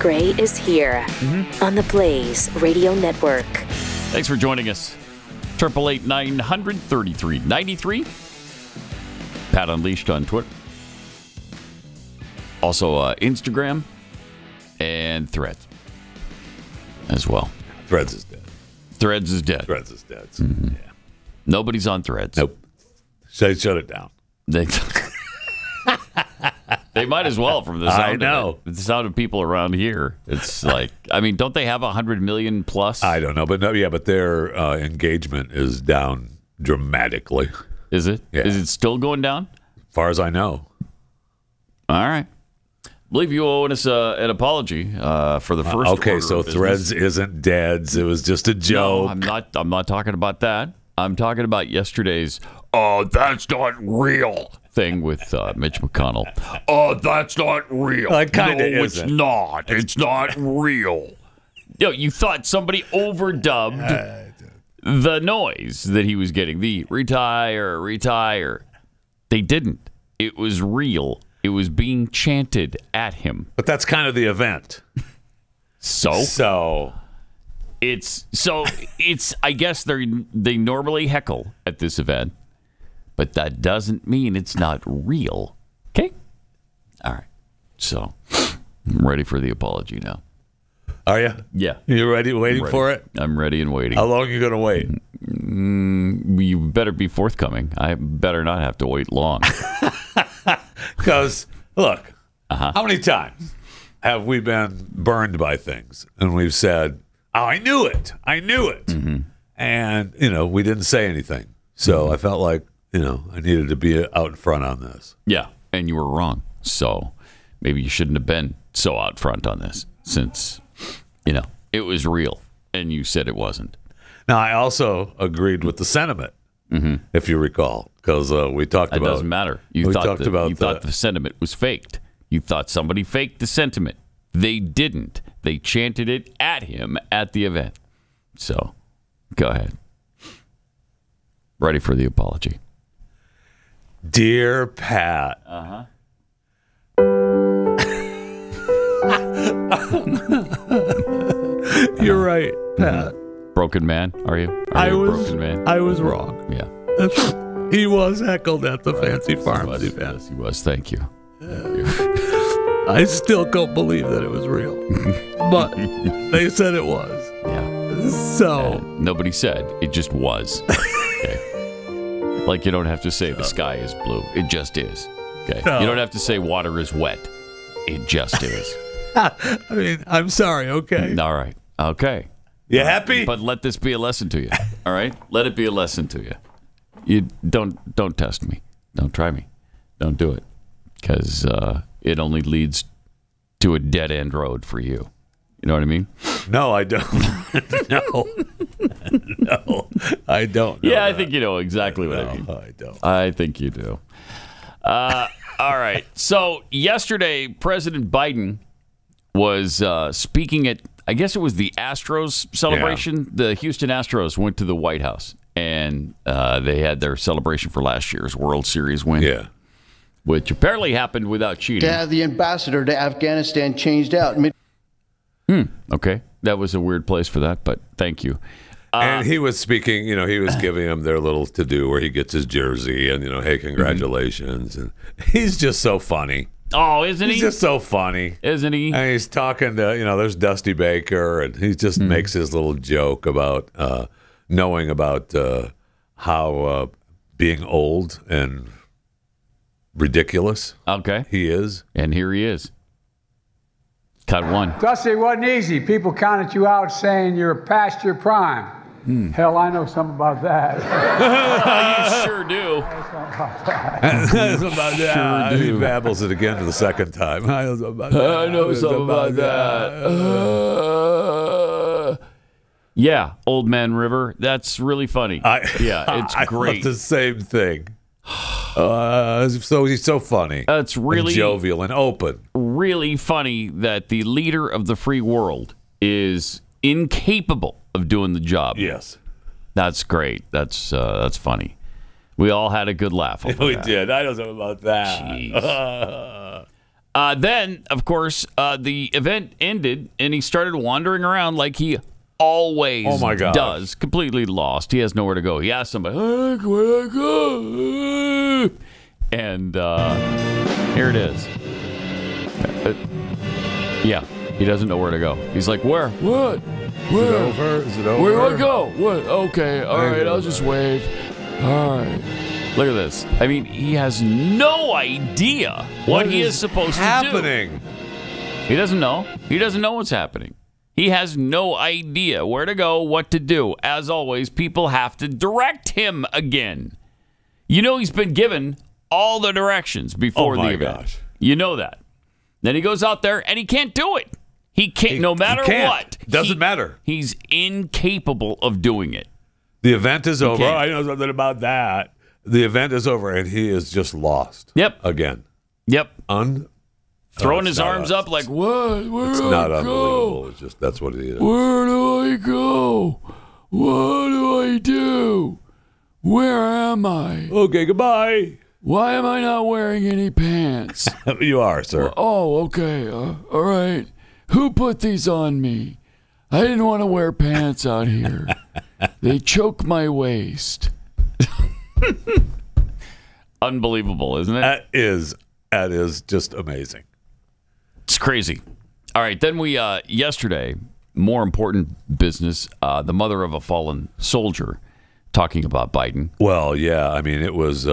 Gray is here on the Blaze Radio Network. Thanks for joining us. 888-900-3393. Pat Unleashed on Twitter. Also Instagram and Threads as well. Threads is dead. Threads is dead. Threads is dead. Yeah. Nobody's on Threads. Nope. Shut it down. They might as well from the sound. I know. Of it. The sound of people around here. It's like, I mean, don't they have 100 million plus? I don't know, but but their engagement is down dramatically. Is it? Yeah. Is it still going down? As far as I know. All right. I believe you owe us an apology for the first. Okay, so Threads isn't dead. It was just a joke. No, I'm not talking about that. I'm talking about yesterday's. Oh, that's not real thing with Mitch McConnell. Oh, that's not real. It kind of isn't. It's not. It's not real. You thought somebody overdubbed the noise that he was getting. The retire. They didn't. It was real. It was being chanted at him. But that's kind of the event. So it's I guess they normally heckle at this event, but that doesn't mean it's not real. Okay? All right. So I'm ready for the apology now. Are you? Yeah. You ready? Waiting for it? I'm ready and waiting. How long are you going to wait? You better be forthcoming. I better not have to wait long. Because, look, how many times have we been burned by things and we've said, oh, I knew it. Mm-hmm. And, we didn't say anything. So I felt like, I needed to be out in front on this. Yeah, and you were wrong. So maybe you shouldn't have been so out front on this since, it was real and you said it wasn't. Now, I also agreed with the sentiment, if you recall, because we talked about... It doesn't matter. You thought the sentiment was faked. You thought somebody faked the sentiment. They didn't. They chanted it at him at the event. So, go ahead. Ready for the apology. Dear Pat. You're right, Pat. Broken man, are you? Are you a broken man? I was wrong. Yeah. He was heckled at the Fancy Farms event. Yes, he was. Thank you. I still don't believe that it was real. But they said it was. Yeah. So. Nobody said. It just was. Okay. Like you don't have to say the sky is blue. It just is. Okay. No. You don't have to say water is wet. It just is. I mean, I'm sorry, okay? All right. Okay. You happy? But let this be a lesson to you. All right? Let it be a lesson to you. You don't test me. Don't try me. Don't do it. Because it only leads to a dead-end road for you. You know what I mean? No, I don't. No, I don't. Yeah, I think you know exactly what I mean. I don't. I think you do. All right. So yesterday, President Biden was speaking at, I guess it was the Astros celebration. Yeah. The Houston Astros went to the White House, and they had their celebration for last year's World Series win. Yeah. Which apparently happened without cheating. To have the ambassador to Afghanistan changed out. Okay. That was a weird place for that, but thank you. And he was speaking, he was giving them their little to-do where he gets his jersey and, hey, congratulations. And he's just so funny. Oh, isn't he? He's just so funny. Isn't he? And he's talking to, there's Dusty Baker, and he just makes his little joke about knowing about how being old and ridiculous he is. And here he is. Cut one. Dusty, it wasn't easy. People counted you out saying you're past your prime. Hell, I know something about that. You sure do. That's about that. Sure do. He babbles it again for the second time. I know something about that. Yeah, Old Man River. That's really funny. It's great. It's the same thing. So he's so funny. It's really and jovial and open. Really funny that the leader of the free world is incapable of doing the job. Yes, that's great. That's funny. We all had a good laugh over that. We did. I don't know about that. Then, of course, the event ended, and he started wandering around like he always does, completely lost. He has nowhere to go. He asked somebody, "Where do I go?" And here it is. Yeah, he doesn't know where to go. He's like, "Where? What? Where? Is it over? Where do I go? What? Okay, all right, I'll just wave. All right." Look at this. I mean, he has no idea what he is supposed to do. He doesn't know. He doesn't know what's happening. He has no idea where to go, what to do. As always, people have to direct him again. You know he's been given all the directions before the event. Gosh. You know that. Then he goes out there and he can't do it. He can't, no matter what. Doesn't matter. He's incapable of doing it. The event is over. I know something about that. The event is over, and he is just lost. Yep. Again. Yep. Throwing his arms up like, what? Where it's do not I unbelievable. go? It's just, that's what he is. Where do I go? What do I do? Where am I? Okay, goodbye. Why am I not wearing any pants? You are, sir. Oh, okay. All right. Who put these on me? I didn't want to wear pants out here. They choke my waist. Unbelievable, isn't it? That is just amazing. It's crazy. All right, then we yesterday, more important business, the mother of a fallen soldier talking about Biden. Well, yeah, I mean, it was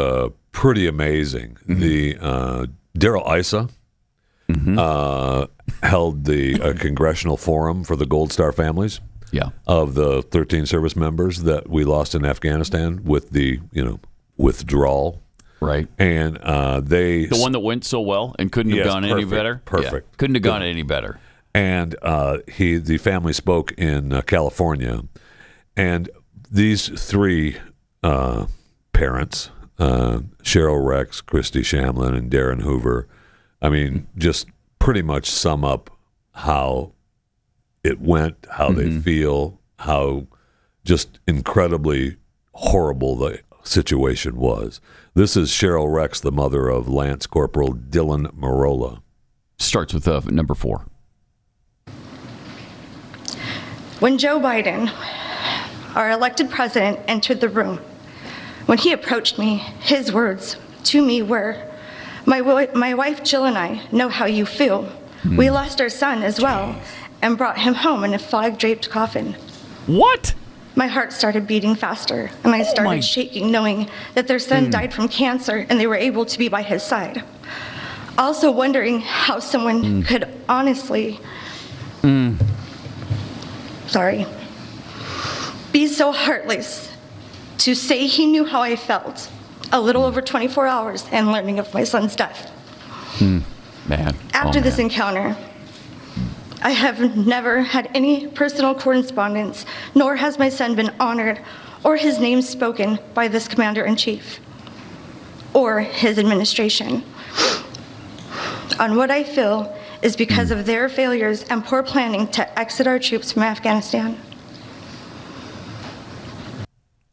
pretty amazing. Mm-hmm. The Darrell Issa held the congressional forum for the Gold Star families. Yeah. Of the 13 service members that we lost in Afghanistan with the, withdrawal. Right. And the one that went so well and couldn't have gone any better. Perfect. Yeah, couldn't have gone any better. And the family spoke in California, and these three parents, Cheryl Rex, Christy Shamlin, and Darren Hoover, I mean, just pretty much sum up how it went, how they feel, how just incredibly horrible the situation was. This is Cheryl Rex, the mother of Lance Corporal Dylan Marola. Starts with number 4. When Joe Biden, our elected president, entered the room, when he approached me, his words to me were, my wife Jill and I know how you feel. We lost our son as well and brought him home in a flag-draped coffin. What? My heart started beating faster, and I started shaking, knowing that their son died from cancer and they were able to be by his side. Also wondering how someone could honestly, be so heartless to say he knew how I felt a little over 24 hours and learning of my son's death. Man. After this encounter, I have never had any personal correspondence, nor has my son been honored or his name spoken by this commander-in-chief or his administration. On what I feel is because of their failures and poor planning to exit our troops from Afghanistan.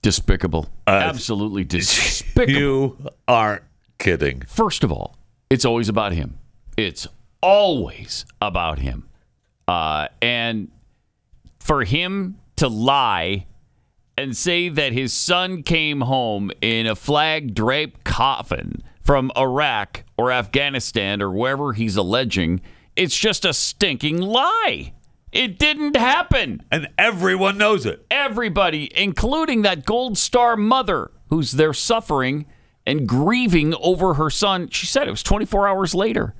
Despicable. Absolutely despicable. You aren't kidding. First of all, it's always about him. It's always about him. And for him to lie and say that his son came home in a flag-draped coffin from Iraq or Afghanistan or wherever he's alleging, it's just a stinking lie. It didn't happen. And everyone knows it. Everybody, including that Gold Star mother who's there suffering and grieving over her son. She said it was 24 hours later.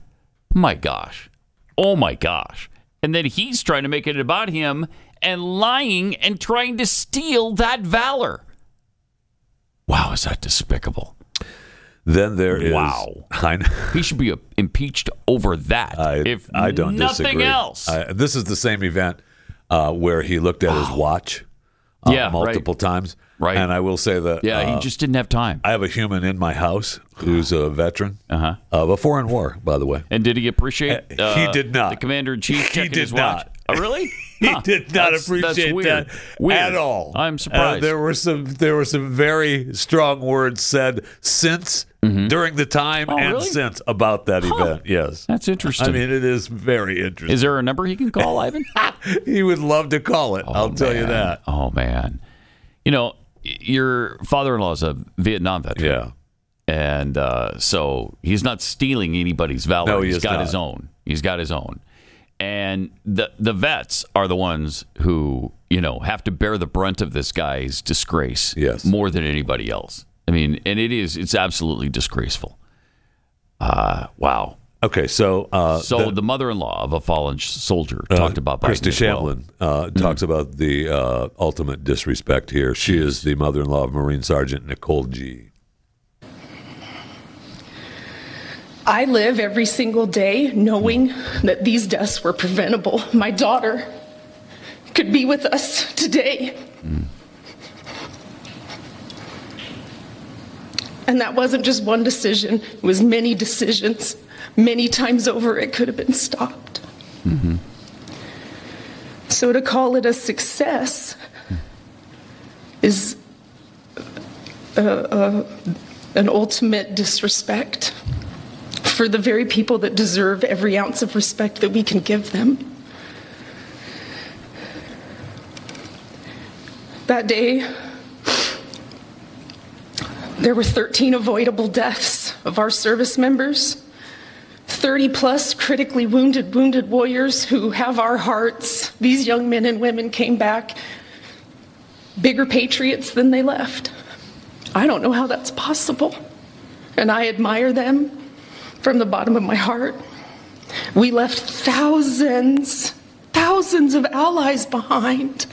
My gosh. Oh, my gosh. And then he's trying to make it about him and lying and trying to steal that valor. Wow, is that despicable? Then there is... Wow. He should be impeached over that, I don't nothing disagree. Else. This is the same event where he looked at his watch multiple times. Right. And I will say that... he just didn't have time. I have a human in my house who's a veteran of a foreign war, by the way. And did he appreciate he did not. the commander-in-chief checking his not. watch? Oh, really? He did not appreciate that at all. I'm surprised. There were some very strong words said since during the time and really? since about that event. Yes. That's interesting. I mean, it is very interesting. Is there a number he can call, Ivan? He would love to call it. I'll tell you that. Oh, man. You know, your father-in-law is a Vietnam veteran. Yeah. And so he's not stealing anybody's valor. No, He's got not. his own. He's got his own. And the vets are the ones who, have to bear the brunt of this guy's disgrace more than anybody else. I mean, and it's absolutely disgraceful. Wow. Okay, so the mother-in-law of a fallen soldier talked about Biden Krista as well. Shamblin talks about the ultimate disrespect here. She is the mother-in-law of Marine Sergeant Nicole G. I live every single day knowing that these deaths were preventable. My daughter could be with us today. And that wasn't just one decision. It was many decisions. Many times over, it could have been stopped. So to call it a success is an ultimate disrespect for the very people that deserve every ounce of respect that we can give them. That day, there were 13 avoidable deaths of our service members, 30 plus critically wounded warriors who have our hearts. These young men and women came back bigger patriots than they left. I don't know how that's possible, and I admire them from the bottom of my heart. We left thousands of allies behind.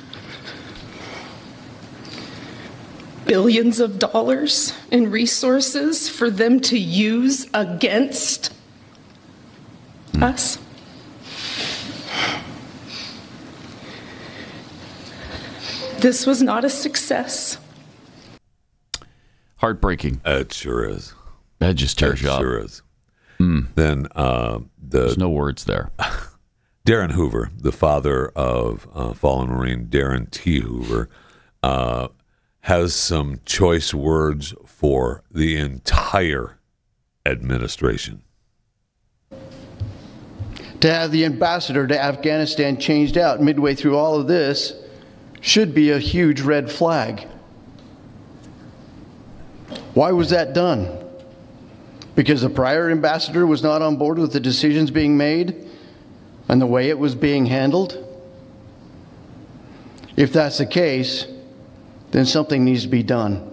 Billions of dollars in resources for them to use against us. This was not a success. Heartbreaking. It sure is. That just tears you up. It sure is. Then there's no words there. Darren Hoover, the father of fallen Marine Darren T. Hoover, has some choice words for the entire administration. To have the ambassador to Afghanistan changed out midway through all of this should be a huge red flag. Why was that done? Because the prior ambassador was not on board with the decisions being made and the way it was being handled? If that's the case, then something needs to be done.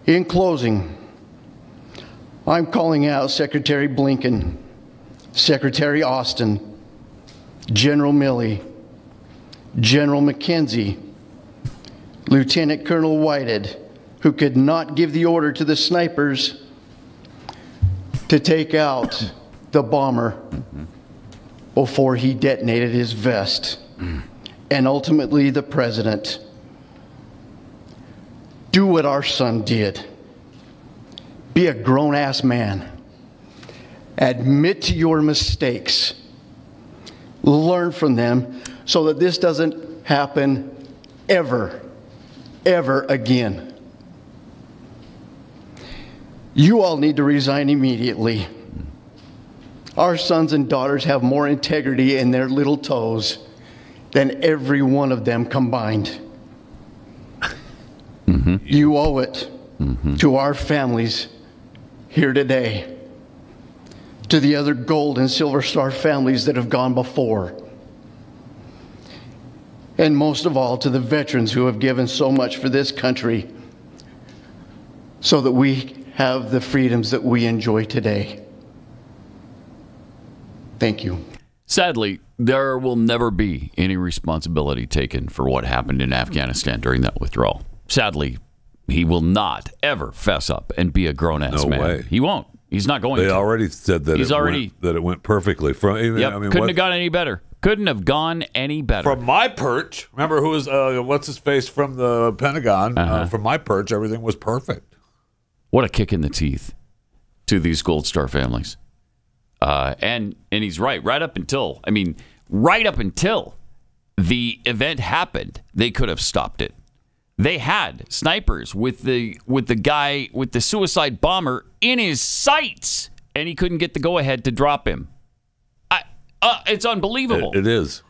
In closing, I'm calling out Secretary Blinken, Secretary Austin, General Milley, General McKenzie, Lieutenant Colonel Whitehead, who could not give the order to the snipers to take out the bomber before he detonated his vest, and ultimately the president. Do what our son did. Be a grown-ass man. Admit to your mistakes. Learn from them so that this doesn't happen ever again. You all need to resign immediately. Our sons and daughters have more integrity in their little toes than every one of them combined. You owe it to our families here today, to the other Gold and Silver Star families that have gone before, and most of all to the veterans who have given so much for this country so that we have the freedoms that we enjoy today. Thank you. Sadly, there will never be any responsibility taken for what happened in Afghanistan during that withdrawal. Sadly, he will not ever fess up and be a grown-ass man. way. He won't. He's not going to. They already said that it went perfectly. Couldn't have gone any better. Couldn't have gone any better. From my perch, remember who was, what's his face from the Pentagon? From my perch, everything was perfect. What a kick in the teeth to these Gold Star families. And he's right. Right up until the event happened, they could have stopped it. They had snipers with the guy, with the suicide bomber in his sights, and he couldn't get the go-ahead to drop him. It's unbelievable. It is.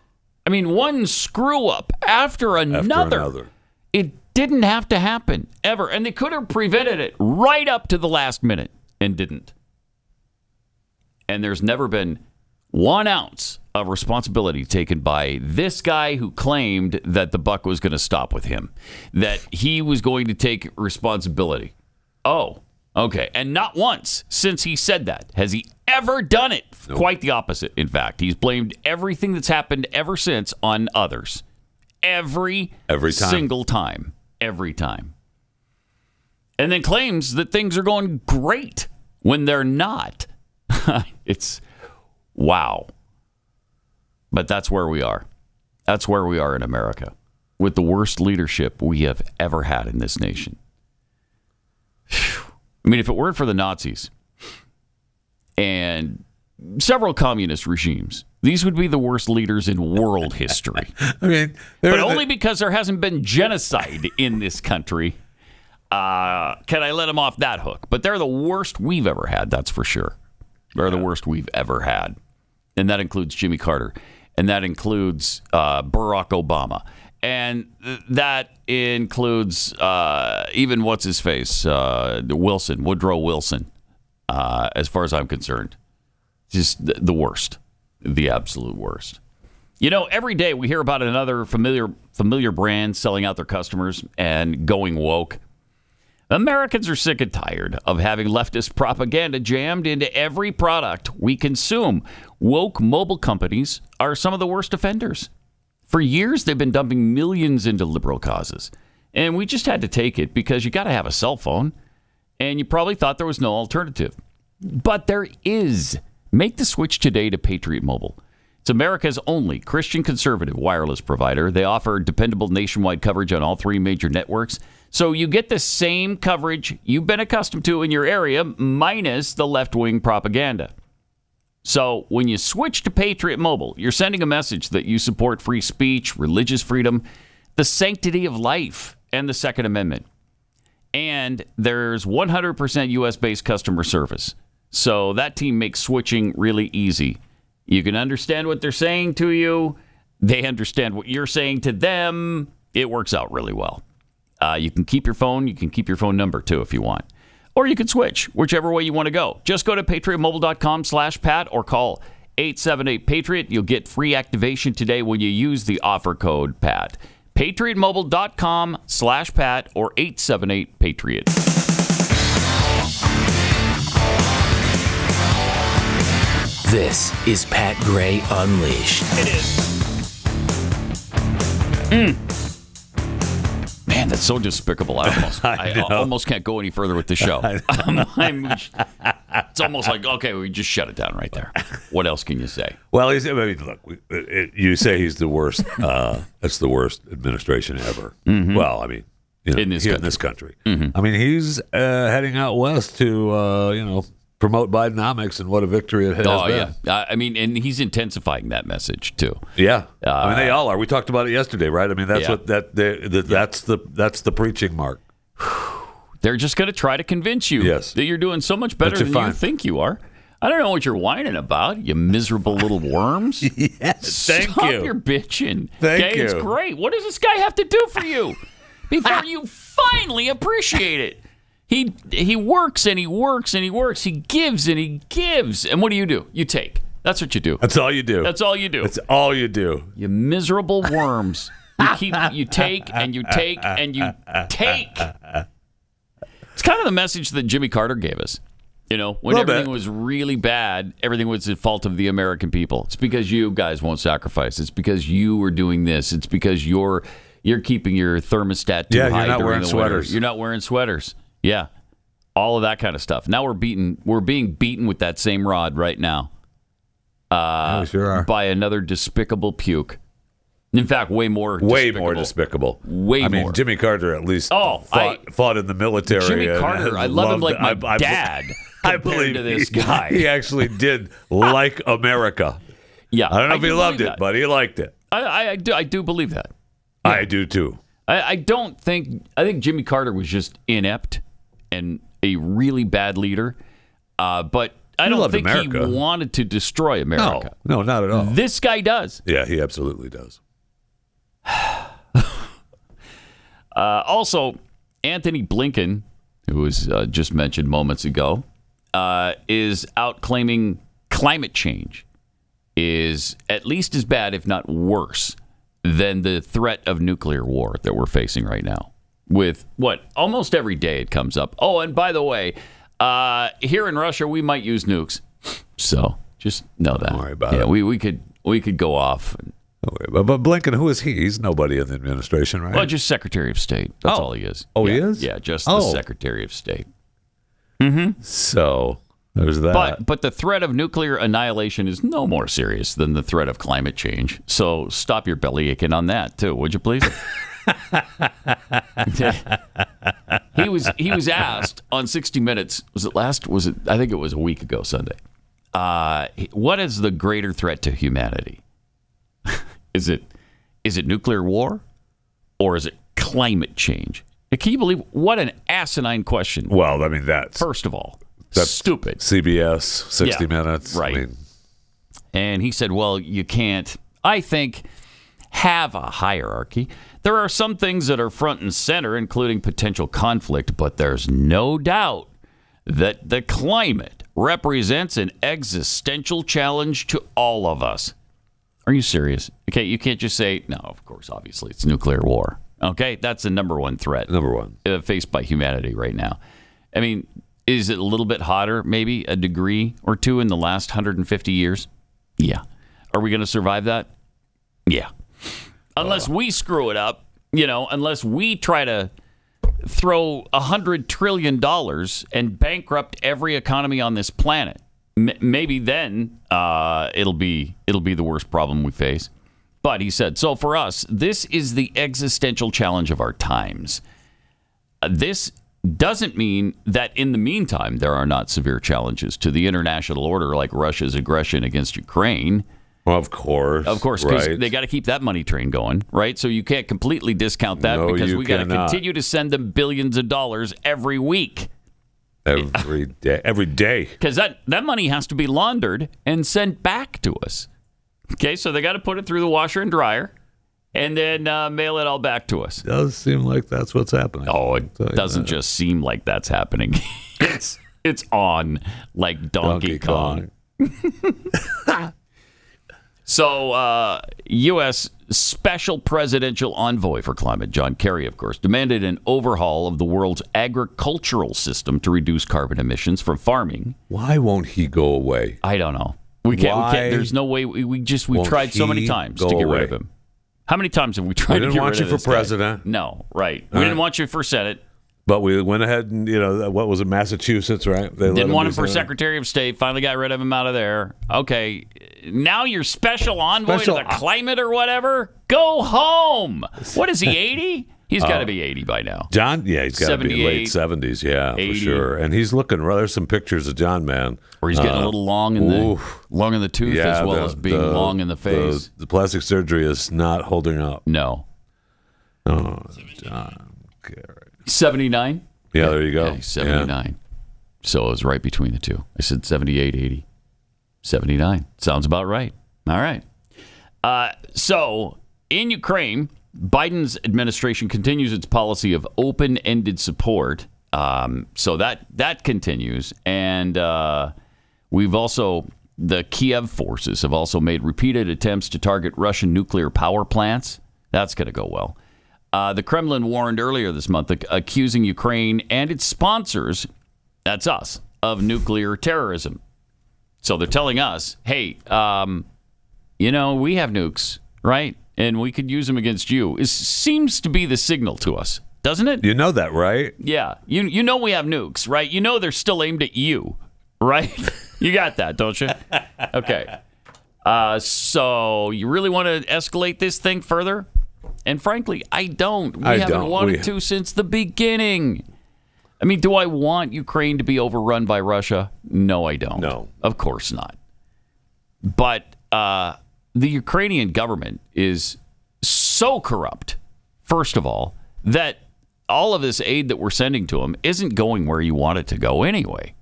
I mean, one screw-up after another. It didn't have to happen, ever. And they could have prevented it right up to the last minute and didn't. And there's never been 1 ounce of responsibility taken by this guy who claimed that the buck was going to stop with him, that he was going to take responsibility. Oh, okay. And not once since he said that has he ever done it. Nope. Quite the opposite, in fact. He's blamed everything that's happened ever since on others. Every time. Single time. Every time. And then claims that things are going great when they're not. It's wow. But that's where we are. That's where we are in America, with the worst leadership we have ever had in this nation. I mean, if it weren't for the Nazis and several communist regimes, these would be the worst leaders in world history. I mean, but only because there hasn't been genocide in this country can I let them off that hook. But they're the worst we've ever had, that's for sure. They're the worst we've ever had. And that includes Jimmy Carter. And that includes Barack Obama. And that includes even what's-his-face, Woodrow Wilson, as far as I'm concerned. Just the worst. The absolute worst. You know, every day we hear about another familiar brand selling out their customers and going woke. Americans are sick and tired of having leftist propaganda jammed into every product we consume. Woke mobile companies are some of the worst offenders. For years, they've been dumping millions into liberal causes. And we just had to take it because you got to have a cell phone. And you probably thought there was no alternative. But there is. Make the switch today to Patriot Mobile. It's America's only Christian conservative wireless provider. They offer dependable nationwide coverage on all 3 major networks. So you get the same coverage you've been accustomed to in your area, minus the left-wing propaganda. So when you switch to Patriot Mobile, you're sending a message that you support free speech, religious freedom, the sanctity of life, and the Second Amendment. And there's 100% U.S.-based customer service. So that team makes switching really easy. You can understand what they're saying to you. They understand what you're saying to them. It works out really well. You can keep your phone. You can keep your phone number, too, if you want. Or you can switch, whichever way you want to go. Just go to patriotmobile.com/Pat or call 878-PATRIOT. You'll get free activation today when you use the offer code PAT. patriotmobile.com/Pat or 878-PATRIOT. This is Pat Gray Unleashed. It is. Man, that's so despicable. I almost can't go any further with the show. It's almost like, okay, we just shut it down right there. What else can you say? Well, look, you say he's the worst. That's the worst administration ever. Mm-hmm. Well, I mean, in this country. Mm-hmm. I mean, he's heading out west to, promote Bidenomics, and what a victory it has been. Yeah. I mean, and he's intensifying that message too. Yeah, I mean, they all are. We talked about it yesterday, right? I mean, that's that's the preaching mark. They're just going to try to convince you that you're doing so much better than you think you are. I don't know what you're whining about, you miserable little worms. Yes, thank you. Stop your bitching. Thank you. It's great. What does this guy have to do for you before you finally appreciate it? He works and he works and he works. He gives and he gives. And what do? You take. That's what you do. That's all you do. That's all you do. That's all you do. You miserable worms. You take and you take and you take. It's kind of the message that Jimmy Carter gave us. When everything was really bad, everything was the fault of the American people. It's because you guys won't sacrifice. It's because you were doing this. It's because you're keeping your thermostat too high. You're not wearing sweaters. You're not wearing sweaters. Yeah, all of that kind of stuff. Now we're being beaten with that same rod right now. We sure are. By another despicable puke. In fact, way more despicable. I mean, Jimmy Carter at least fought in the military. Jimmy Carter, I love him like my dad. I believe to this guy. He actually did like America. Yeah, I don't know if he loved it, but he liked it. I do believe that. Yeah. I do too. I think Jimmy Carter was just inept and a really bad leader. But I don't think America. He wanted to destroy America. No, not at all. This guy does. Yeah, he absolutely does. Also, Anthony Blinken, who was just mentioned moments ago, is out claiming climate change is at least as bad, if not worse, than the threat of nuclear war that we're facing right now. With almost every day it comes up. Oh, and by the way, here in Russia we might use nukes. So just know that. Don't worry about it. We could go off. But Blinken, who is he? He's nobody in the administration, right? Well, just Secretary of State. That's all he is. Oh, he is? Yeah, just the Secretary of State. Mm-hmm. So there's that. But the threat of nuclear annihilation is no more serious than the threat of climate change. So stop your belly aching on that too, would you please? He was asked on 60 Minutes. I think it was a week ago Sunday. What is the greater threat to humanity? Is it nuclear war, or is it climate change? Can you believe what an asinine question? Well, I mean that's first of all. That's stupid. CBS, 60 Minutes. Right. And he said, well, you can't, I think, have a hierarchy. There are some things that are front and center, including potential conflict, but there's no doubt that the climate represents an existential challenge to all of us. Are you serious? Okay, you can't just say, no, of course, obviously, it's nuclear war. Okay, that's the number one threat. Number one. Faced by humanity right now. I mean, is it a little bit hotter, maybe a degree or two in the last 150 years? Yeah. Are we going to survive that? Yeah. Unless we screw it up, unless we try to throw $100 trillion and bankrupt every economy on this planet. Maybe then it'll be the worst problem we face. But he said, so for us, this is the existential challenge of our times. This doesn't mean that in the meantime there are not severe challenges to the international order, like Russia's aggression against Ukraine. Well, of course, because they got to keep that money train going, right? So you can't completely discount that because we got to continue to send them billions of dollars every week. Every day. Because that money has to be laundered and sent back to us. Okay, so they got to put it through the washer and dryer and then mail it all back to us. Does seem like that's what's happening. Oh, it doesn't just seem like that's happening. It's on like Donkey Kong. So, U.S. Special Presidential Envoy for Climate, John Kerry, of course, demanded an overhaul of the world's agricultural system to reduce carbon emissions from farming. Why won't he go away? I don't know. We can't. There's no way. We've tried so many times to get rid of him. How many times have we tried to get rid of him? We didn't want you for president. Guy? No, right. We didn't want you for Senate. But we went ahead and, what was it, Massachusetts, right? They didn't want him for Secretary of State. Finally got rid of him out of there. Okay, now you're special envoy to the climate or whatever? Go home. What is he, 80? He's got to be 80 by now. John? Yeah, he's got to be late 70s, yeah, 80. For sure. And he's looking, there's some pictures of John, man. Or he's getting a little long in the tooth as well as being long in the face. The plastic surgery is not holding up. No. Oh, John Kerry. 79? Yeah, there you go. Yeah, 79. Yeah. So it was right between the two. I said 78, 80. 79. Sounds about right. All right. So in Ukraine, Biden's administration continues its policy of open-ended support. So that continues. And the Kiev forces have also made repeated attempts to target Russian nuclear power plants. That's going to go well. The Kremlin warned earlier this month, accusing Ukraine and its sponsors, that's us, of nuclear terrorism. So they're telling us, hey, we have nukes, right? And we could use them against you. It seems to be the signal to us, doesn't it? You know that, right? Yeah. You know we have nukes, right? You know they're still aimed at you, right? You got that, don't you? Okay. So you really want to escalate this thing further? And frankly, I don't. We haven't wanted to since the beginning. I mean, do I want Ukraine to be overrun by Russia? No, I don't. No. Of course not. But the Ukrainian government is so corrupt, first of all, that all of this aid that we're sending to them isn't going where you want it to go anyway.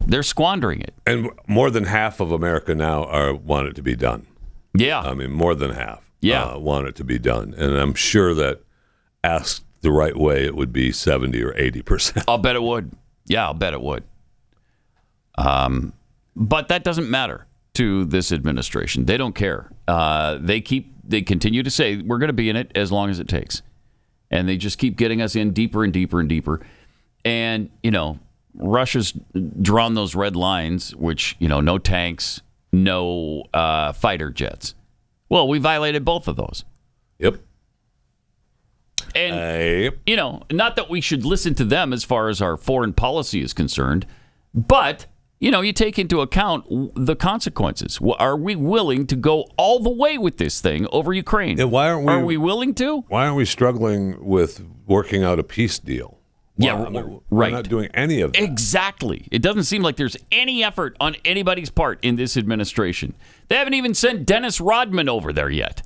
They're squandering it. And more than half of America now want it to be done. Yeah. I mean, more than half want it to be done. And I'm sure that asked the right way, it would be 70 or 80%. I'll bet it would. Yeah, I'll bet it would. But that doesn't matter to this administration. They don't care. They continue to say, we're going to be in it as long as it takes. And they just keep getting us in deeper and deeper and deeper. And, Russia's drawn those red lines, which, no tanks, no fighter jets. Well, we violated both of those. Yep. And, not that we should listen to them as far as our foreign policy is concerned, but, you take into account the consequences. Are we willing to go all the way with this thing over Ukraine? Yeah, why aren't we? Are we willing to? Why aren't we struggling with working out a peace deal? Right. We're not doing any of that. Exactly. It doesn't seem like there's any effort on anybody's part in this administration. They haven't even sent Dennis Rodman over there yet.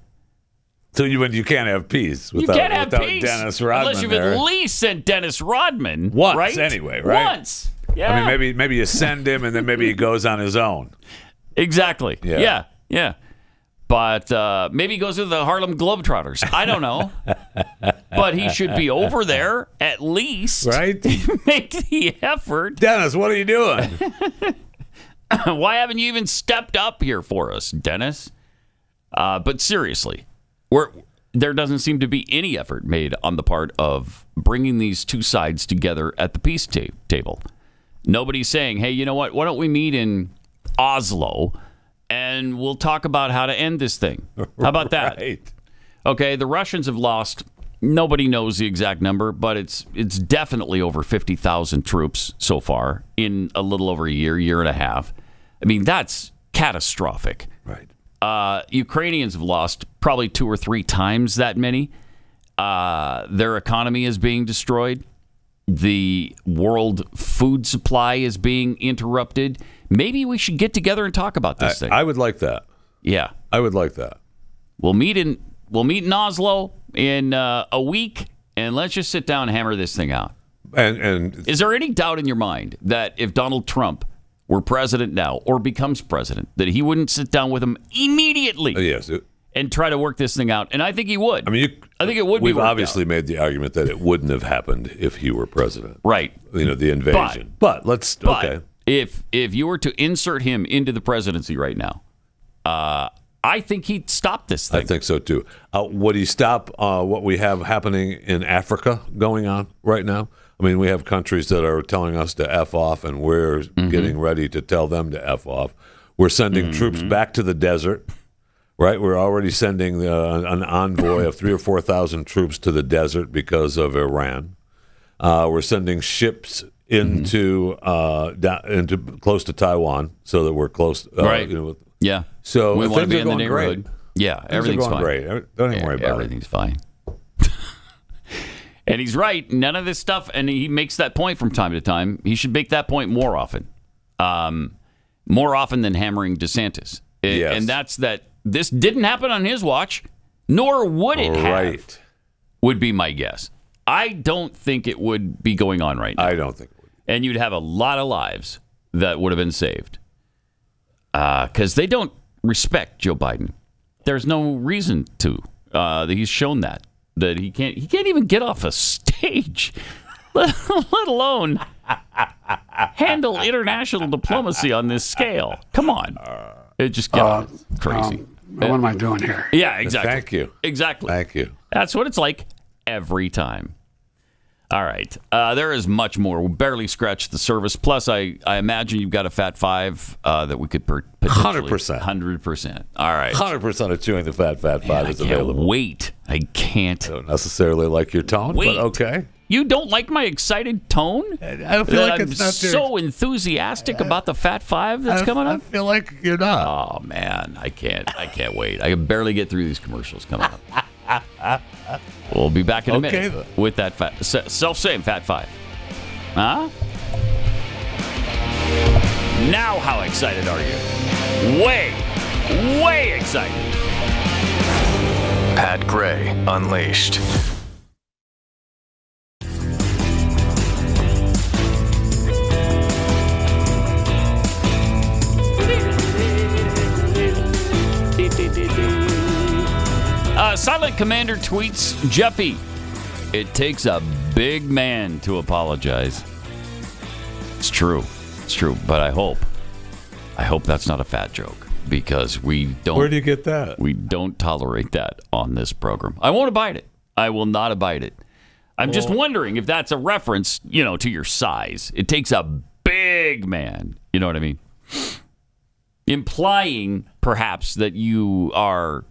So you can't have peace without Dennis Rodman unless you've at least sent Dennis Rodman once, right? Anyway, right? Once. Yeah. I mean, maybe you send him and then maybe he goes on his own. Exactly. Yeah. But maybe he goes to the Harlem Globetrotters. I don't know. But he should be over there at least. Right? Make the effort. Dennis, what are you doing? Why haven't you even stepped up here for us, Dennis? But seriously, there doesn't seem to be any effort made on the part of bringing these two sides together at the peace table. Nobody's saying, hey, you know what? Why don't we meet in Oslo and we'll talk about how to end this thing? How about that? Right. Okay, the Russians have lost, nobody knows the exact number, but it's definitely over 50,000 troops so far in a little over a year and a half. I mean, that's catastrophic. Right. Ukrainians have lost probably 2 or 3 times that many. Their economy is being destroyed. The world food supply is being interrupted. Maybe we should get together and talk about this thing. I would like that. Yeah. I would like that. We'll meet in Oslo in a week, and let's just sit down and hammer this thing out. And is there any doubt in your mind that if Donald Trump were president now or becomes president, that he wouldn't sit down with him immediately? Yes. And try to work this thing out? And I think he would. I mean, I think it would. We've obviously made the argument that it wouldn't have happened if he were president. Right. The invasion. But okay. If you were to insert him into the presidency right now, I think he'd stop this thing. I think so too. Would he stop what we have happening in Africa going on right now? I mean, we have countries that are telling us to F off, and we're getting ready to tell them to F off. We're sending troops back to the desert. Right, we're already sending an envoy of 3,000 or 4,000 troops to the desert because of Iran. We're sending ships into close to Taiwan, so that we're close. Right. Yeah. So we want to be in the neighborhood. Great. Yeah, everything's fine. Great. Don't even worry about everything's fine. And he's right. None of this stuff, and he makes that point from time to time. He should make that point more often than hammering DeSantis. Yes. And that's that. This didn't happen on his watch, nor would it have, would be my guess. I don't think it would be going on right now. I don't think it would. And you'd have a lot of lives that would have been saved. Because they don't respect Joe Biden. There's no reason to. He's shown that he can't even get off a stage, let alone handle international diplomacy on this scale. Come on. It just got crazy. What am I doing here? Yeah, exactly. Thank you. Exactly. Thank you. That's what it's like every time. All right. There is much more. We barely scratched the surface. Plus, I imagine you've got a Fat Five that we could potentially... 100%. 100%. All right. 100% of Chewing the Fat Five is available. I can't I don't necessarily like your tone, but okay. You don't like my excited tone? I don't feel like I'm it's not so enthusiask about the Fat Five that's coming up? I feel like you're not. Oh, man. I can't wait. I can barely get through these commercials coming up. We'll be back in a minute with that self-same Fat Five. Huh? Now how excited are you? Way excited. Pat Gray Unleashed. Silent Commander tweets, Jeffy, it takes a big man to apologize. It's true. It's true. But I hope that's not a fat joke, because we don't. Where do you get that? We don't tolerate that on this program. I won't abide it. I will not abide it. I'm just wondering if that's a reference, to your size. It takes a big man. You know what I mean? Implying, perhaps, that you are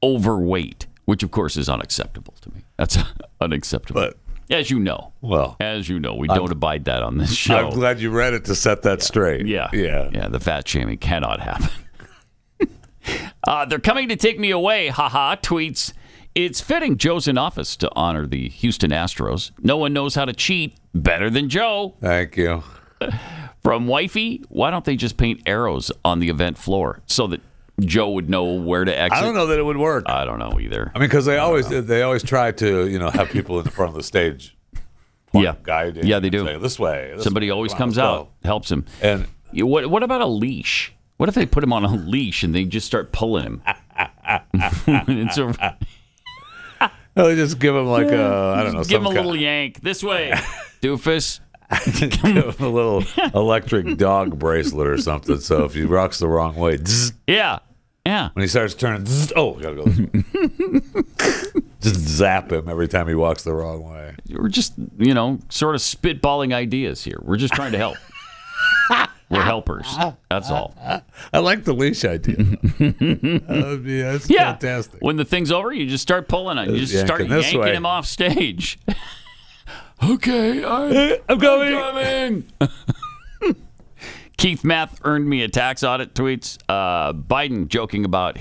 overweight, which, of course, is unacceptable to me. That's unacceptable. But, as you know, we don't abide that on this show. I'm glad you read it to set that straight. Yeah. The fat shaming cannot happen. They're coming to take me away, haha, tweets. It's fitting Joe's in office to honor the Houston Astros. No one knows how to cheat better than Joe. Thank you. From Wifey, why don't they just paint arrows on the event floor so that Joe would know where to exit? I don't know that it would work. I don't know either. I mean, because they always try to have people in the front of the stage. Guiding. Yeah, they do. Say, this way. Somebody always comes out, helps him. And what about a leash? What if they put him on a leash and they just start pulling him? No, they just give him like I don't know. Give him a little yank this way, doofus. Give him a little electric dog bracelet or something. So if he rocks the wrong way, zzz, yeah. When he starts turning, zzz, gotta go this way. Just zap him every time he walks the wrong way. We're just sort of spitballing ideas here. We're just trying to help. We're helpers. That's all. I like the leash idea. That's fantastic. When the thing's over, you just start pulling on. You just start yanking him off stage. Okay, I'm coming. Keith Math earned me a tax audit tweets. Biden joking about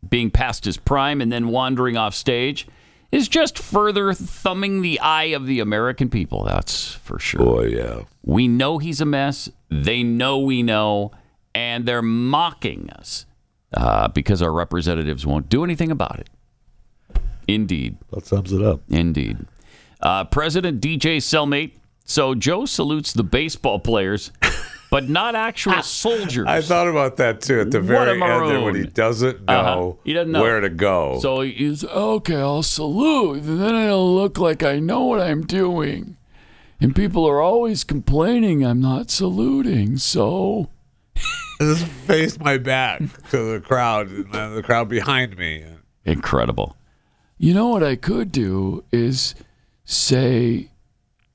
being past his prime and then wandering off stage is just further thumbing the eye of the American people. That's for sure. Boy, yeah. We know he's a mess. They know we know. And they're mocking us because our representatives won't do anything about it. Indeed. That sums it up. Indeed. President DJ cellmate. So Joe salutes the baseball players, but not actual soldiers. I thought about that too at the very end there when he doesn't know, he doesn't know where to go. So he's okay, I'll salute, and then I'll look like I know what I'm doing. And people are always complaining I'm not saluting, so I just face my back to the crowd, and the crowd behind me. Incredible. You know what I could do is say,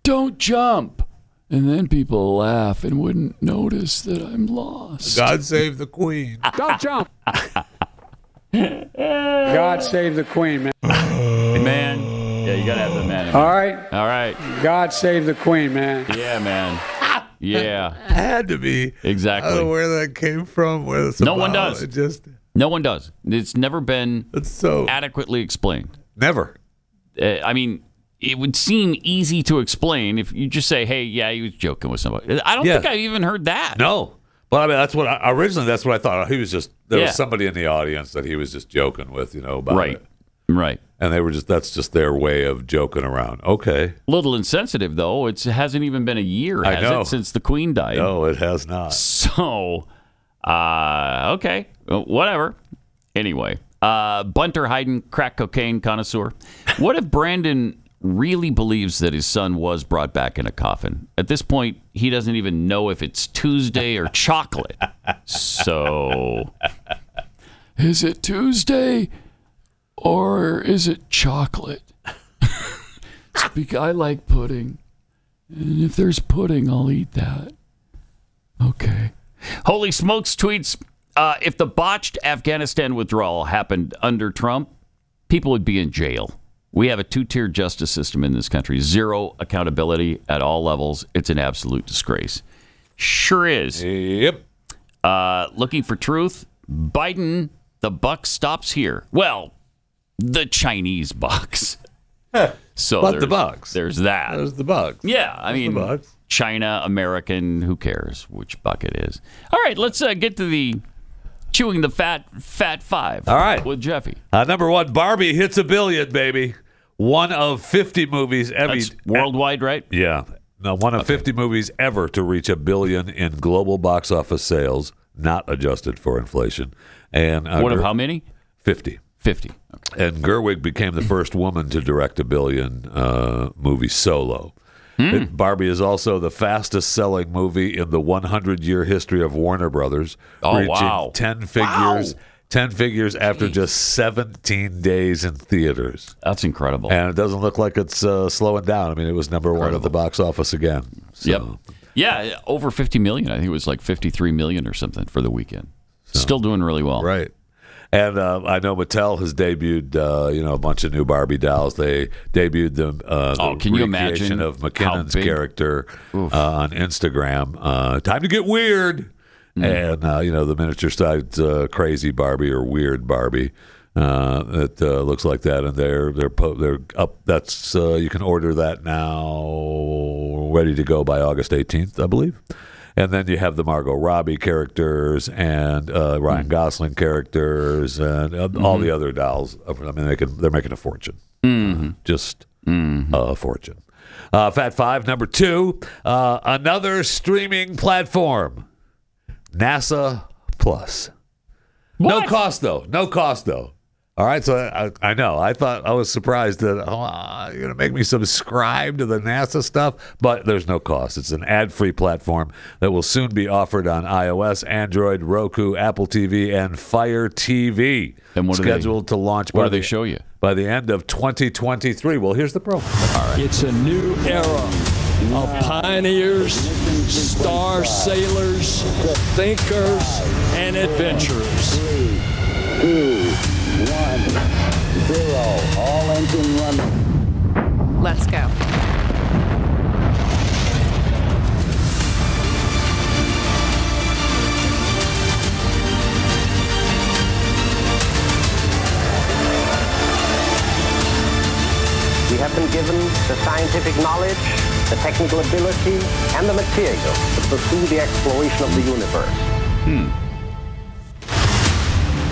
don't jump. And then people laugh and wouldn't notice that I'm lost. God save the Queen. Don't jump. God save the Queen, man. Man. Yeah, you got to have the man. All right. All right. God save the Queen, man. Yeah, man. Yeah. It had to be. Exactly. I don't know where that came from. No one does. No one does. It's never been adequately explained. Never. I mean, it would seem easy to explain if you just say, hey, yeah, he was joking with somebody. I don't think I've even heard that. No. But I mean, that's what I thought. He was just, there was somebody in the audience that he was just joking with, about it. Right. And they were that's just their way of joking around. Okay. A little insensitive, though. It hasn't even been a year, has it, since the Queen died? No, it has not. So, okay. Whatever. Anyway, Bunter Hayden, crack cocaine connoisseur. What if Brandon really believes that his son was brought back in a coffin? At this point, he doesn't even know if it's Tuesday or chocolate. So, is it Tuesday or is it chocolate? I like pudding. And if there's pudding, I'll eat that. Okay. Holy Smokes tweets, if the botched Afghanistan withdrawal happened under Trump, people would be in jail. We have a two-tier justice system in this country. Zero accountability at all levels. It's an absolute disgrace. Sure is. Yep. Looking for truth. Biden, the buck stops here. Well, the Chinese bucks. So but the bucks. There's that. There's the bucks. Yeah, I mean, China, American, who cares which buck it is? All right, let's get to the Chewing the fat five. All right. With Jeffy. Number one, Barbie hits $1 billion, baby. One of 50 movies ever. That's worldwide, right? Yeah. No, one of 50 movies ever to reach $1 billion in global box office sales, not adjusted for inflation. And one of how many? 50. 50. Okay. And Gerwig became the first woman to direct $1 billion movie solo. Barbie is also the fastest-selling movie in the 100-year history of Warner Brothers, reaching 10 figures. 10 figures after just 17 days in theaters. That's incredible. And it doesn't look like it's slowing down. I mean, it was number one at the box office again. So. Yep. Yeah, over 50 million. I think it was like 53 million or something for the weekend. Still doing really well. Right. And I know Mattel has debuted, a bunch of new Barbie dolls. They debuted the can you imagine of McKinnon's character on Instagram. Time to get weird. And the miniature-sized crazy Barbie or weird Barbie that looks like that, and they're up. That's you can order that now, ready to go by August 18th, I believe. And then you have the Margot Robbie characters and Ryan Gosling characters and all the other dolls. I mean, they're making a fortune, just a fortune. Fat Five, number two, another streaming platform, NASA Plus. What? No cost though. All right, so I know. I was surprised that you're going to make me subscribe to the NASA stuff, but there's no cost. It's an ad-free platform that will soon be offered on iOS, Android, Roku, Apple TV, and Fire TV. And what scheduled to launch what do they show you? By the end of 2023. Well, here's the promo. All right. It's a new era of pioneers, star sailors, thinkers, and adventurers. 3, 2, 1, 0. All engine running. Let's go. We have been given the scientific knowledge, the technical ability, and the material to pursue the exploration of the universe.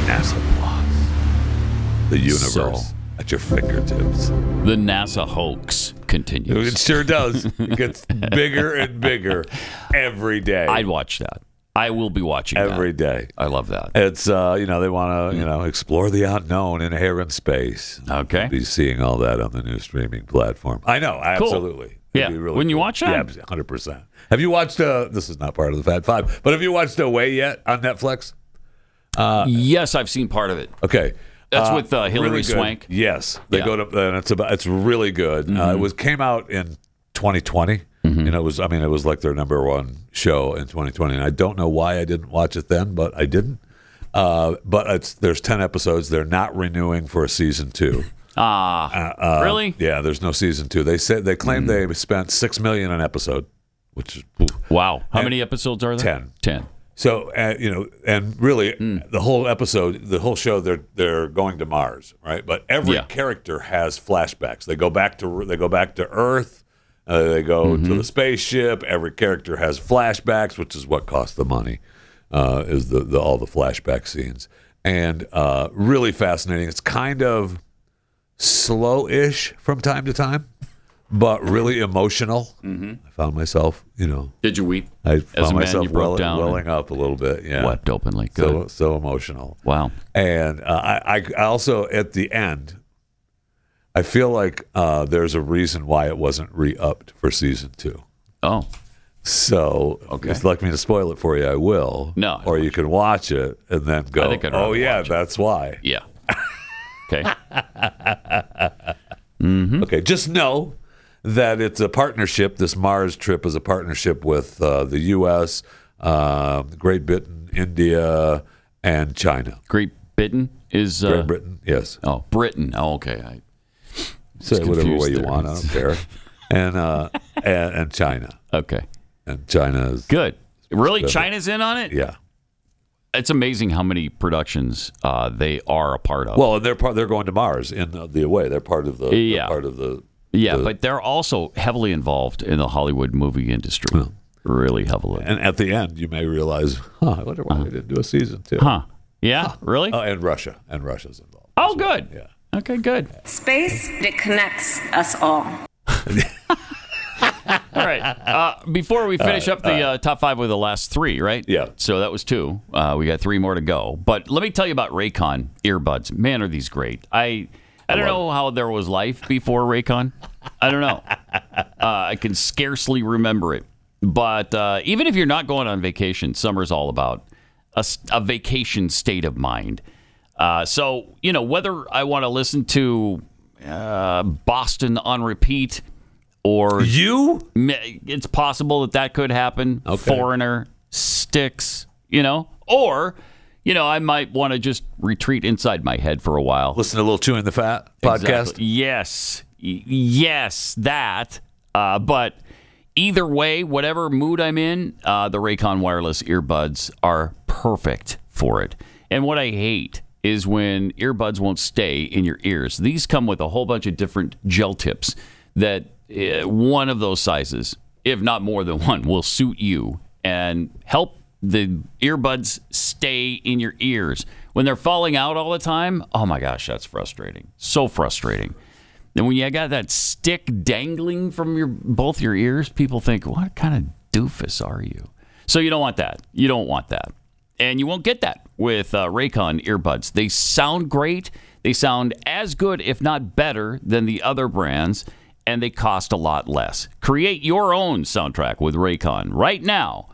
NASA Plus. The universe at your fingertips. The NASA hoax continues. It sure does. It gets bigger and bigger every day. I'd watch that. I will be watching every day. I love that. It's they want to explore the unknown in air and space. Okay, we'll be seeing all that on the new streaming platform. I know, absolutely. Cool. Yeah, really when you cool. watch that, yeah, 100%. Have you watched? This is not part of the Fat Five, but have you watched Away yet on Netflix? Yes, I've seen part of it. Okay. That's with Hilary really Swank. Yes, they go to, and it's really good. It came out in 2020. It was like their number one show in 2020, and I don't know why I didn't watch it then, but I didn't. But there's 10 episodes. They're not renewing for a season 2. Really? Yeah, there's no season 2. They claim they spent $6 million an episode, which is wow. How many episodes are there? 10. So and really, the whole episode, the whole show, they're going to Mars, right? But every character has flashbacks. They go back to Earth. They go to the spaceship. Every character has flashbacks, which is what costs the money. Is all the flashback scenes, and really fascinating. It's kind of slow-ish from time to time, but really emotional. I found myself, Did you weep? I found myself welling up a little bit. Yeah, wept openly. Good. So emotional. Wow. And I also at the end, I feel like there's a reason why it wasn't re-upped for season 2. Oh. So, if you'd like me to spoil it for you, I will. No. Or you can watch it and then go, I think I'd rather watch that's why. Yeah. Okay. Okay, just know that it's a partnership. This Mars trip is a partnership with the U.S., Great Britain, India, and China. Great Britain is... Great Britain, yes. Oh, Britain. Oh, okay. Say whatever way you want. I don't care. And China. Okay. And China is good. Really, China's in on it? Yeah. It's amazing how many productions they are a part of. Well, they're going to Mars in the Away. They're part of the. But they're also heavily involved in the Hollywood movie industry. Really heavily. And at the end, you may realize, I wonder why they didn't do a season 2. Yeah, really? And Russia. And Russia's involved. Oh, good. Yeah. Okay, good. Space that connects us all. All right. Before we finish up the top 5 with the last 3, right? Yeah. So that was 2. We got 3 more to go. But let me tell you about Raycon earbuds. Man, are these great. I don't know how there was life before Raycon. I don't know. I can scarcely remember it. But even if you're not going on vacation, summer's all about a vacation state of mind. So, whether I want to listen to Boston on repeat or it's possible that could happen. Okay. Foreigner, Styx, or I might want to just retreat inside my head for a while. Listen to a little Chewing the Fat podcast. Exactly. Yes, that. But either way, whatever mood I'm in, the Raycon wireless earbuds are perfect for it. And what I hate is when earbuds won't stay in your ears. These come with a whole bunch of different gel tips that one of those sizes, if not more than one, will suit you and help the earbuds stay in your ears. When they're falling out all the time, oh my gosh, that's frustrating. So frustrating. And when you got that stick dangling from both your ears, people think, what kind of doofus are you? So you don't want that. You don't want that. And you won't get that with Raycon earbuds. They sound great. They sound as good, if not better, than the other brands. And they cost a lot less. Create your own soundtrack with Raycon right now.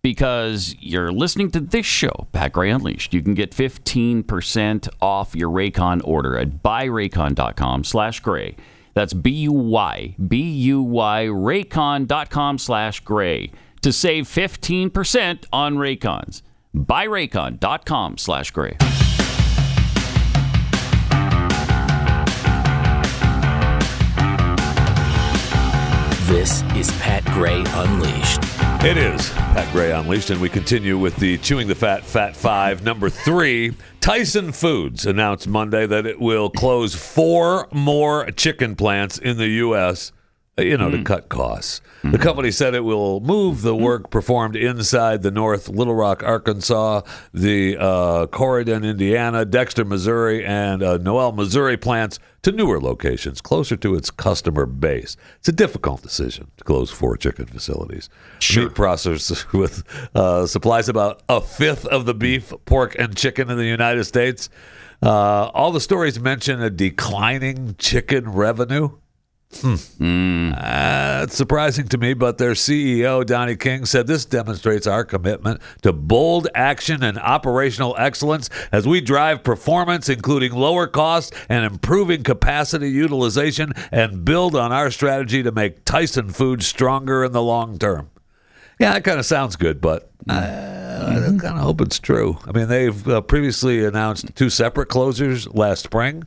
Because you're listening to this show, Pat Gray Unleashed. You can get 15% off your Raycon order at buyraycon.com/gray. That's B-U-Y, Raycon.com/gray to save 15% on Raycons. Buyraycon.com/gray. This is Pat Gray Unleashed. It is Pat Gray Unleashed, and we continue with the Chewing the Fat 5. Number 3, Tyson Foods announced Monday that it will close 4 more chicken plants in the U.S., to cut costs. The company said it will move the work performed inside the North Little Rock, Arkansas, the Corydon, Indiana, Dexter, Missouri, and Noel, Missouri plants to newer locations closer to its customer base. It's a difficult decision to close 4 chicken facilities. Sure. Meat processors with supplies about a fifth of the beef, pork, and chicken in the United States. All the stories mention a declining chicken revenue. It's surprising to me, but their CEO, Donnie King, said this demonstrates our commitment to bold action and operational excellence as we drive performance, including lower costs and improving capacity utilization, and build on our strategy to make Tyson Foods stronger in the long term. Yeah, that kind of sounds good, but I kind of hope it's true. I mean, they've previously announced 2 separate closures last spring.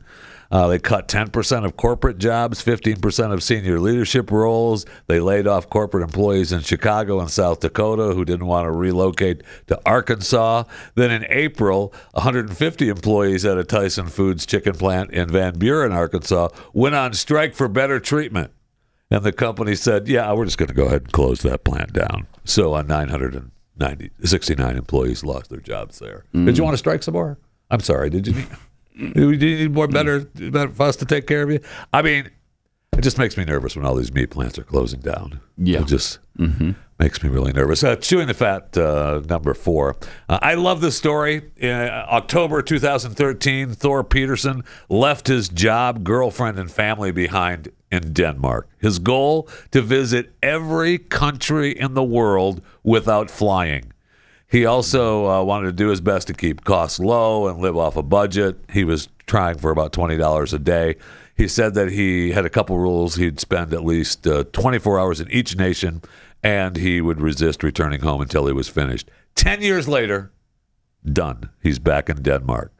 They cut 10% of corporate jobs, 15% of senior leadership roles. They laid off corporate employees in Chicago and South Dakota who didn't want to relocate to Arkansas. Then in April, 150 employees at a Tyson Foods chicken plant in Van Buren, Arkansas, went on strike for better treatment. And the company said, yeah, we're just going to go ahead and close that plant down. So 969 employees lost their jobs there. Did you want to strike some more? I'm sorry, did you need... Do you need more better for us to take care of you? I mean, it just makes me nervous when all these meat plants are closing down. Yeah. It just makes me really nervous. Chewing the Fat, number 4. I love this story. In October 2013, Thor Peterson left his job, girlfriend, and family behind in Denmark. His goal, to visit every country in the world without flying. He also wanted to do his best to keep costs low and live off a budget. He was trying for about $20 a day. He said that he had a couple rules. He'd spend at least 24 hours in each nation, and he would resist returning home until he was finished. 10 years later, done. He's back in Denmark.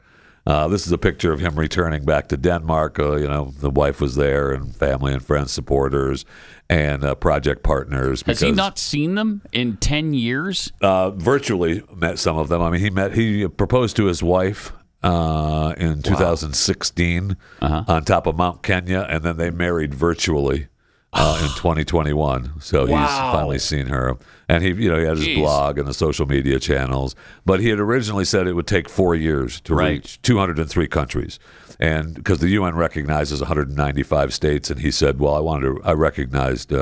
This is a picture of him returning back to Denmark. The wife was there, and family and friends, supporters, and project partners. Has he not seen them in 10 years? Virtually met some of them. I mean, he proposed to his wife in 2016 on top of Mount Kenya, and then they married virtually in 2021. So he's finally seen her. And he had his blog and the social media channels. But he had originally said it would take 4 years to reach 203 countries. And because the UN recognizes 195 states, and he said, well, I recognized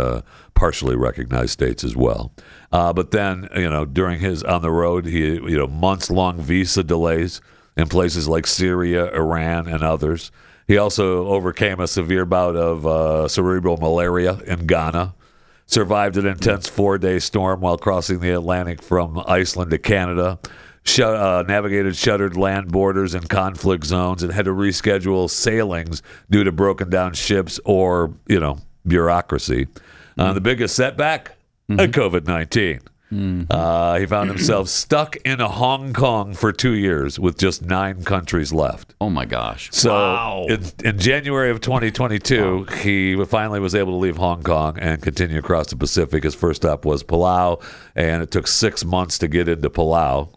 partially recognized states as well. But then, during his on the road, he months-long visa delays in places like Syria, Iran, and others. He also overcame a severe bout of cerebral malaria in Ghana, survived an intense 4-day storm while crossing the Atlantic from Iceland to Canada, navigated shuttered land borders and conflict zones, and had to reschedule sailings due to broken down ships or, bureaucracy. The biggest setback? COVID-19. He found himself stuck in Hong Kong for 2 years with just 9 countries left. Oh, my gosh. So in January of 2022, he finally was able to leave Hong Kong and continue across the Pacific. His first stop was Palau, and it took 6 months to get into Palau.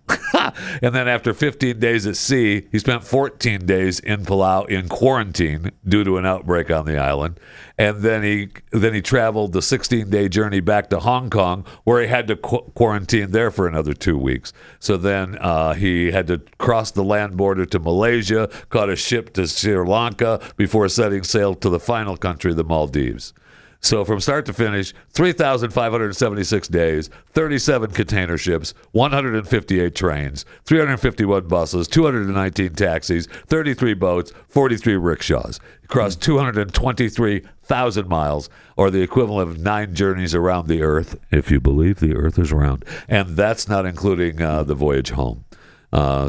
And then after 15 days at sea, he spent 14 days in Palau in quarantine due to an outbreak on the island. And then he traveled the 16-day journey back to Hong Kong, where he had to quarantine there for another 2 weeks. So then he had to cross the land border to Malaysia, caught a ship to Sri Lanka before setting sail to the final country, the Maldives. So from start to finish, 3,576 days, 37 container ships, 158 trains, 351 buses, 219 taxis, 33 boats, 43 rickshaws. He crossed 223,000 miles, or the equivalent of 9 journeys around the Earth, if you believe the Earth is round. And that's not including the voyage home.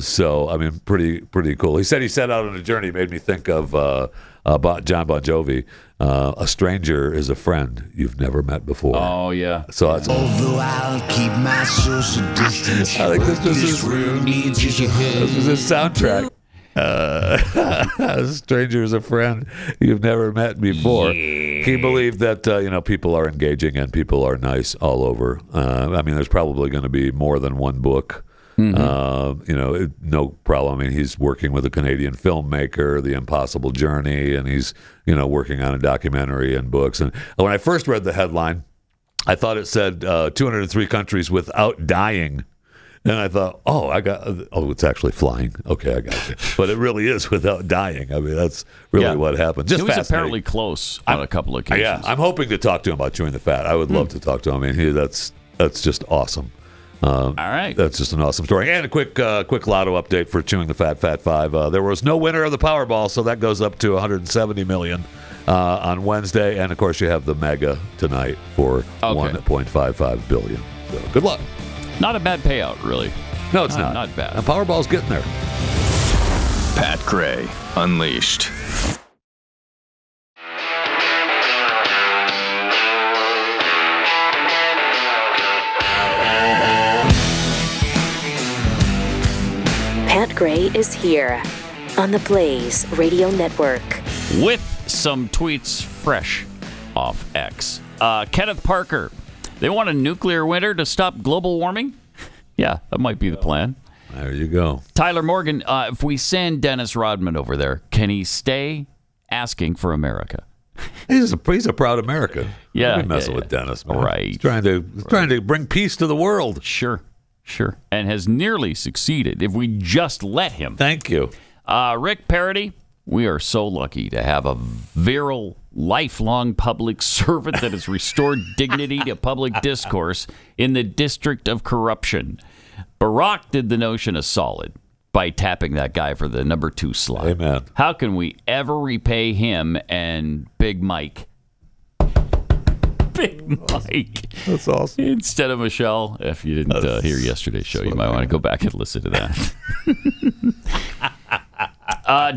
So, I mean, pretty cool. He said he set out on a journey, made me think of John Bon Jovi. A stranger is a friend you've never met before. Oh, yeah. So that's although I'll keep my social distance. I think this is his soundtrack. A stranger is a friend you've never met before. Yeah. He believed that people are engaging and people are nice all over. I mean, there's probably going to be more than one book. No problem. I mean, he's working with a Canadian filmmaker, The Impossible Journey, and he's, working on a documentary and books. And when I first read the headline, I thought it said 203 countries without dying. And I thought, it's actually flying. Okay, I got you. But it really is without dying. I mean, that's really what happened. Just it was apparently close on a couple of occasions. Yeah, I'm hoping to talk to him about chewing the fat. I would love to talk to him. I mean, that's just awesome. All right. That's just an awesome story. And a quick lotto update for Chewing the Fat 5. There was no winner of the Powerball, so that goes up to $170 million on Wednesday. And, of course, you have the Mega tonight for $1.55 billion. So good luck. Not a bad payout, really. No, it's not. Not bad. And Powerball's getting there. Pat Gray, Unleashed. Pat Gray is here on the Blaze Radio Network. With some tweets fresh off X. Kenneth Parker, they want a nuclear winter to stop global warming? Yeah, that might be the plan. There you go. Tyler Morgan, if we send Dennis Rodman over there, can he stay asking for America? He's a proud American. Yeah. Don't be messing with Dennis, man. Right. He's trying to bring peace to the world. Sure. And has nearly succeeded if we just let him. Thank you. Rick Parody, we are so lucky to have a virile, lifelong public servant that has restored dignity to public discourse in the District of Corruption. Barack did the notion a solid by tapping that guy for the number 2 slot. Amen. How can we ever repay him and Big Mike? Big Mike. That's awesome. Instead of Michelle, if you didn't hear yesterday's show, you might want to go back and listen to that.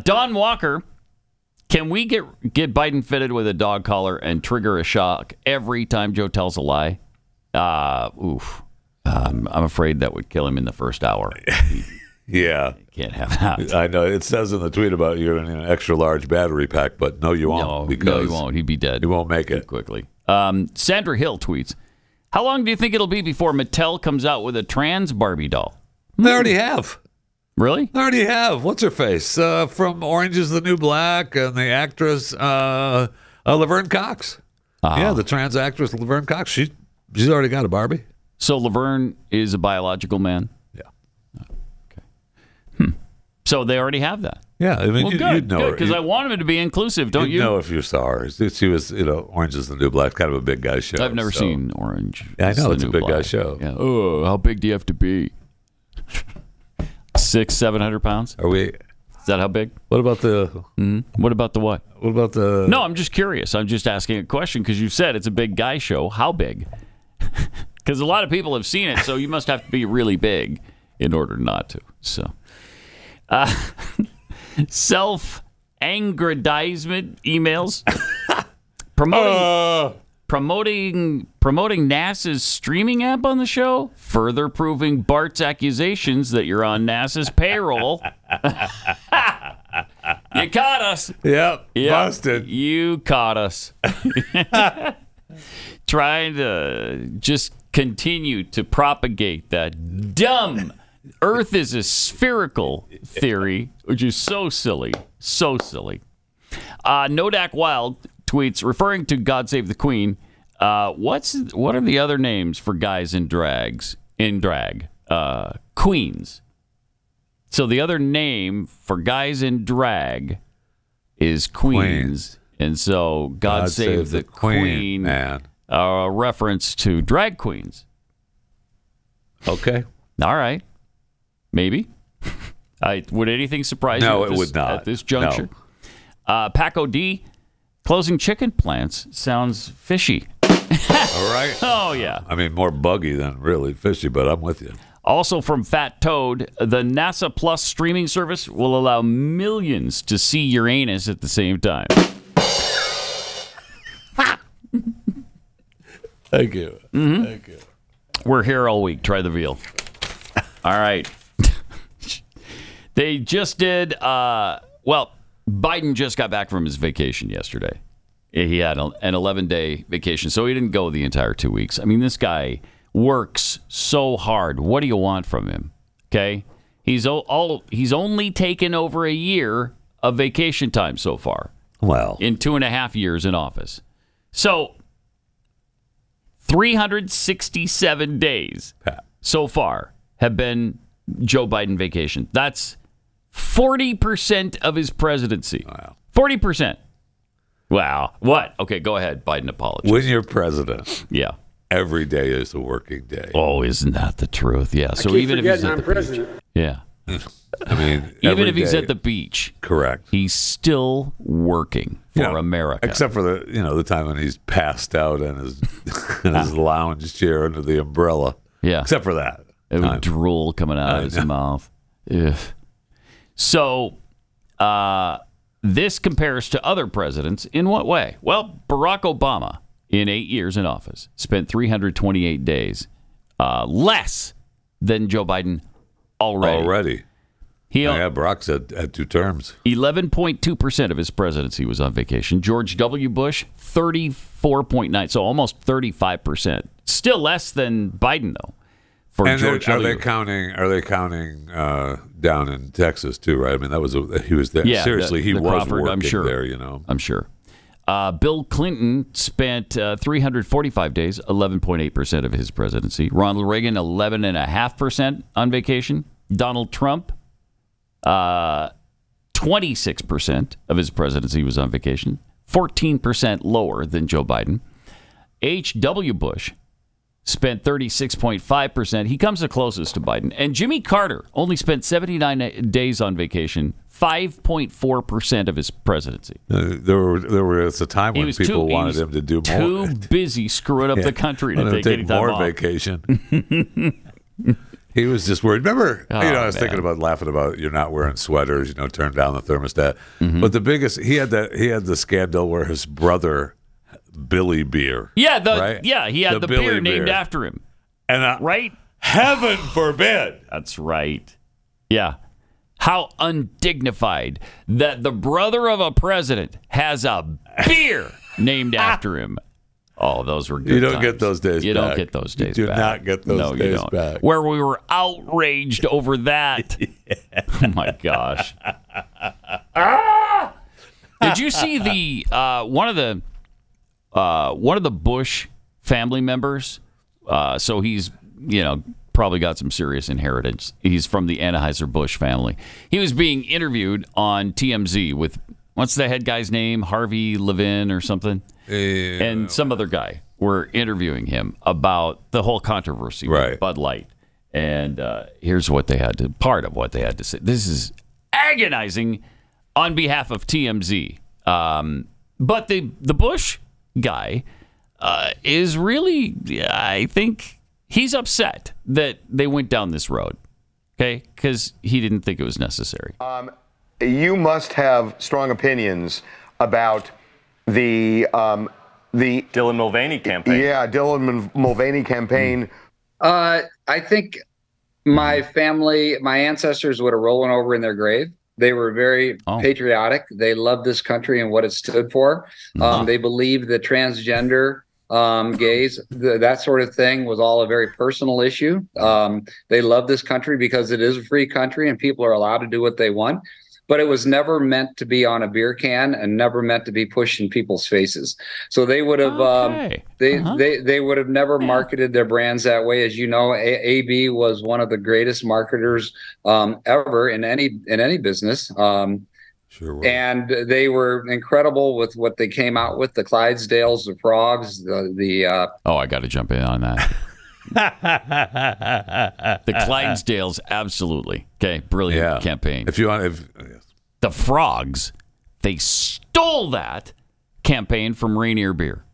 Don Walker, can we get Biden fitted with a dog collar and trigger a shock every time Joe tells a lie? I'm afraid that would kill him in the first hour. Yeah. Can't have that. I know. It says in the tweet about you're going to need an extra large battery pack, but no, you won't. No, he won't. He'd be dead. He won't make it. Quickly. Sandra Hill tweets, how long do you think it'll be before Mattel comes out with a trans Barbie doll? They already have. Really? They already have. What's her face? From Orange is the New Black and the actress Laverne Cox. Yeah, the trans actress Laverne Cox. She's already got a Barbie. So Laverne is a biological man? Yeah. Okay. So they already have that. Yeah, I mean, you'd know her. Because I want him to be inclusive, don't you? You'd know if you saw her. She was, Orange is the New Black, kind of a big guy show. I've never seen Orange. Yeah, I know, It's it's a big guy show. Yeah. Oh, how big do you have to be? 600-700 pounds? Are we? Is that how big? What about the? What about the what? What about the? No, I'm just curious. I'm just asking a question because you said it's a big guy show. How big? Because a lot of people have seen it, so you must have to be really big in order not to. So, self-aggrandizement emails promoting NASA's streaming app on the show, further proving Bart's accusations that you're on NASA's payroll. You caught us. Yep, busted. You caught us. Trying to just continue to propagate that dumb Earth is a spherical theory, which is so silly. So silly. Nodak Wild tweets, referring to God Save the Queen, what are the other names for guys in drag? Queens. So the other name for guys in drag is queens. And so God Save the Queen, man. A reference to drag queens. Okay. All right. Maybe. Would anything surprise you? No, it would not. At this juncture? No. Paco D, closing chicken plants sounds fishy. All right. Oh, yeah. I mean, more buggy than really fishy, but I'm with you. Also from Fat Toad, the NASA Plus streaming service will allow millions to see your anus at the same time. Thank you. Mm-hmm. Thank you. We're here all week. Try the veal. All right. They just did, Biden just got back from his vacation yesterday. He had an 11-day vacation, so he didn't go the entire 2 weeks. I mean, this guy works so hard. What do you want from him? Okay? He's only taken over a year of vacation time so far. Well. In 2.5 years in office. So, 367 days so far have been Joe Biden vacation. That's 40% of his presidency. Wow. 40%. Wow. What? Okay, go ahead. Biden apologies. When you're president, yeah, every day is a working day. Oh, isn't that the truth? Yeah. So even if he's at the beach, yeah. I mean, even if he's at the beach, correct, he's still working for America. Except for the time when he's passed out in his lounge chair under the umbrella. Yeah. Except for that. It would drool coming out of his mouth. Ugh. So, this compares to other presidents in what way? Well, Barack Obama, in 8 years in office, spent 328 days less than Joe Biden already. Barack's had 2 terms. 11.2% of his presidency was on vacation. George W. Bush, 34.9%, so almost 35%. Still less than Biden, though. Are they counting down in Texas too? Right? I mean, he was there. Yeah, seriously, he was Crawford, working I'm sure. there. I'm sure. Bill Clinton spent 345 days, 11.8% of his presidency. Ronald Reagan, 11.5% on vacation. Donald Trump, 26% of his presidency was on vacation. 14% lower than Joe Biden. H.W. Bush spent 36.5%. He comes the closest to Biden. And Jimmy Carter only spent 79 days on vacation, 5.4% of his presidency. There was a time when people wanted him to do more. Too busy screwing up the country to take any time more off. vacation. He was just worried. Remember, I was thinking about laughing about you're not wearing sweaters, turn down the thermostat. Mm-hmm. But the biggest, he had the scandal where his brother, Billy Beer. Yeah, right? He had the beer named after him. And right? Heaven forbid. That's right. Yeah. How undignified that the brother of a president has a beer named after him. Oh, those were good You don't times. get those days You back. don't get those days You do back. not get those days back. Where we were outraged over that. Oh, my gosh. Did you see the one of the one of the Busch family members. So he's, probably got some serious inheritance. He's from the Anheuser-Busch family. He was being interviewed on TMZ with, what's the head guy's name? Harvey Levin or something? And some other guy were interviewing him about the whole controversy with Bud Light. And here's what part of what they had to say. This is agonizing on behalf of TMZ. But the Busch guy is really, I think, he's upset that they went down this road, okay? Because he didn't think it was necessary. You must have strong opinions about the Dylan Mulvaney campaign. Yeah, Dylan Mulvaney campaign. I think my family, my ancestors would have rollen over in their grave. They were very patriotic. They loved this country and what it stood for. They believed that transgender, gays, that sort of thing was all a very personal issue. They love this country because it is a free country and people are allowed to do what they want. But it was never meant to be on a beer can and never meant to be pushed in people's faces. So they would have they would have never marketed their brands that way. As you know, AB was one of the greatest marketers ever in any business. Sure. And they were incredible with what they came out with, the Clydesdales, the Frogs, I got to jump in on that. The Clydesdales, absolutely. Okay, brilliant campaign. If you want, the Frogs, they stole that campaign from Rainier Beer.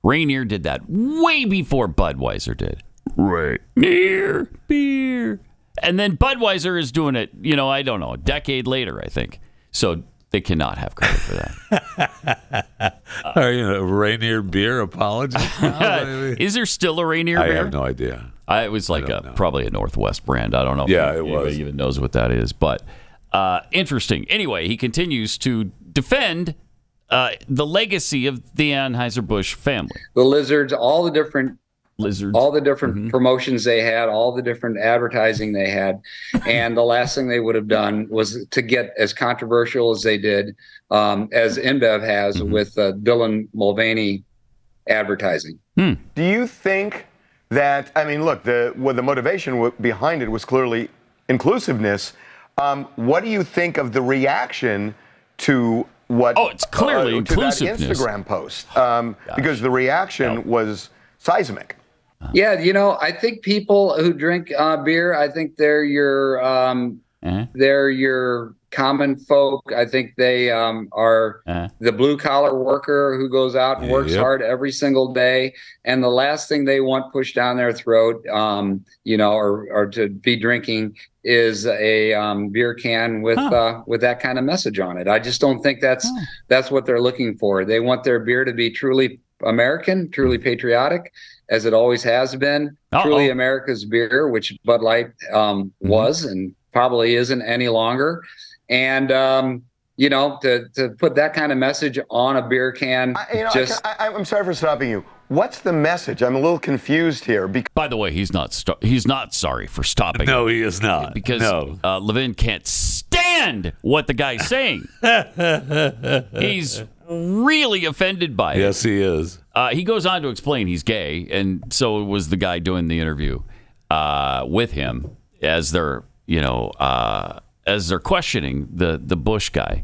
Rainier did that way before Budweiser did. Rainier Beer. And then Budweiser is doing it, I don't know, a decade later, I think. So they cannot have credit for that. Are you a Rainier Beer apologist? Is there still a Rainier Beer? I have no idea. It was like probably a Northwest brand. I don't know if anybody even knows what that is. But interesting. Anyway, he continues to defend the legacy of the Anheuser-Busch family. The lizards, all the different promotions they had, all the different advertising they had. And the last thing they would have done was to get as controversial as they did, as InBev has with Dylan Mulvaney advertising. Do you think that, look, the motivation behind it was clearly inclusiveness. What do you think of the reaction to what? It's clearly inclusiveness. To that Instagram post, because the reaction was seismic. Yeah, I think people who drink beer, I think they're your common folk. I think they are the blue collar worker who goes out and works hard every single day. And the last thing they want pushed down their throat, or to be drinking is a beer can with that kind of message on it. I just don't think that's what they're looking for. They want their beer to be truly American, truly patriotic, as it always has been. Truly America's beer, which Bud Light was and probably isn't any longer. And to put that kind of message on a beer can, I'm sorry for stopping you. What's the message? I'm a little confused here. By the way, he's not sorry for stopping. No, he is not. Because Levin can't stand what the guy's saying. He's really offended by it. Yes, he is. He goes on to explain he's gay, and so was the guy doing the interview with him as they're questioning the Busch guy.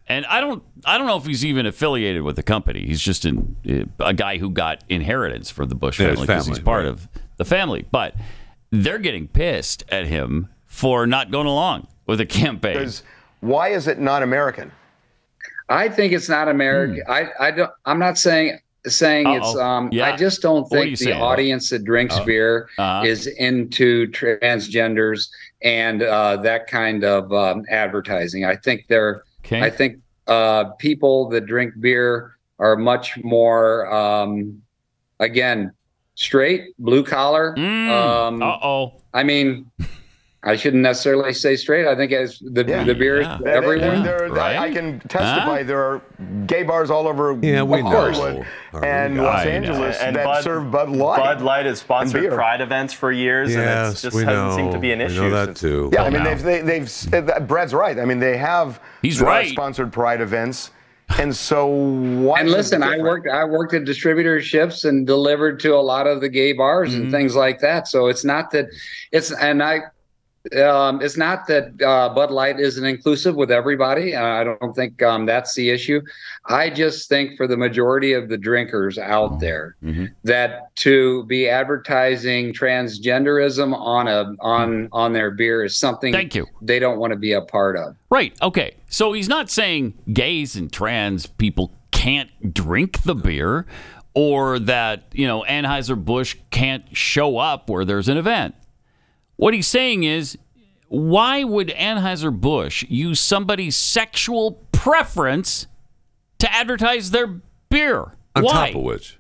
And I don't know if he's even affiliated with the company. He's just a guy who got inheritance for the Busch family because he's part of the family. But they're getting pissed at him for not going along with the campaign. Because why is it not American? I think it's not American. I'm not saying it's. I just don't think the audience that drinks beer is into transgenders and that kind of advertising. I think they're. Okay. I think people that drink beer are much more, again, straight, blue collar. I mean, I shouldn't necessarily say straight. I think as the beer is everyone. I can testify there are gay bars all over Hollywood and Los Angeles that serve Bud Light. Bud Light has sponsored Pride events for years, and it just hasn't seemed to be an issue. We know that too. Yeah, I mean, they've Brad's right. I mean, they have sponsored Pride events, And so what? And listen, I worked at distributorships and delivered to a lot of the gay bars and things like that. So it's not that Bud Light isn't inclusive with everybody. I don't think that's the issue. I just think for the majority of the drinkers out there, that to be advertising transgenderism on their beer is something they don't want to be a part of. Right. Okay. So he's not saying gays and trans people can't drink the beer, or that, Anheuser-Busch can't show up where there's an event. What he's saying is, why would Anheuser-Busch use somebody's sexual preference to advertise their beer? On Why? top of which,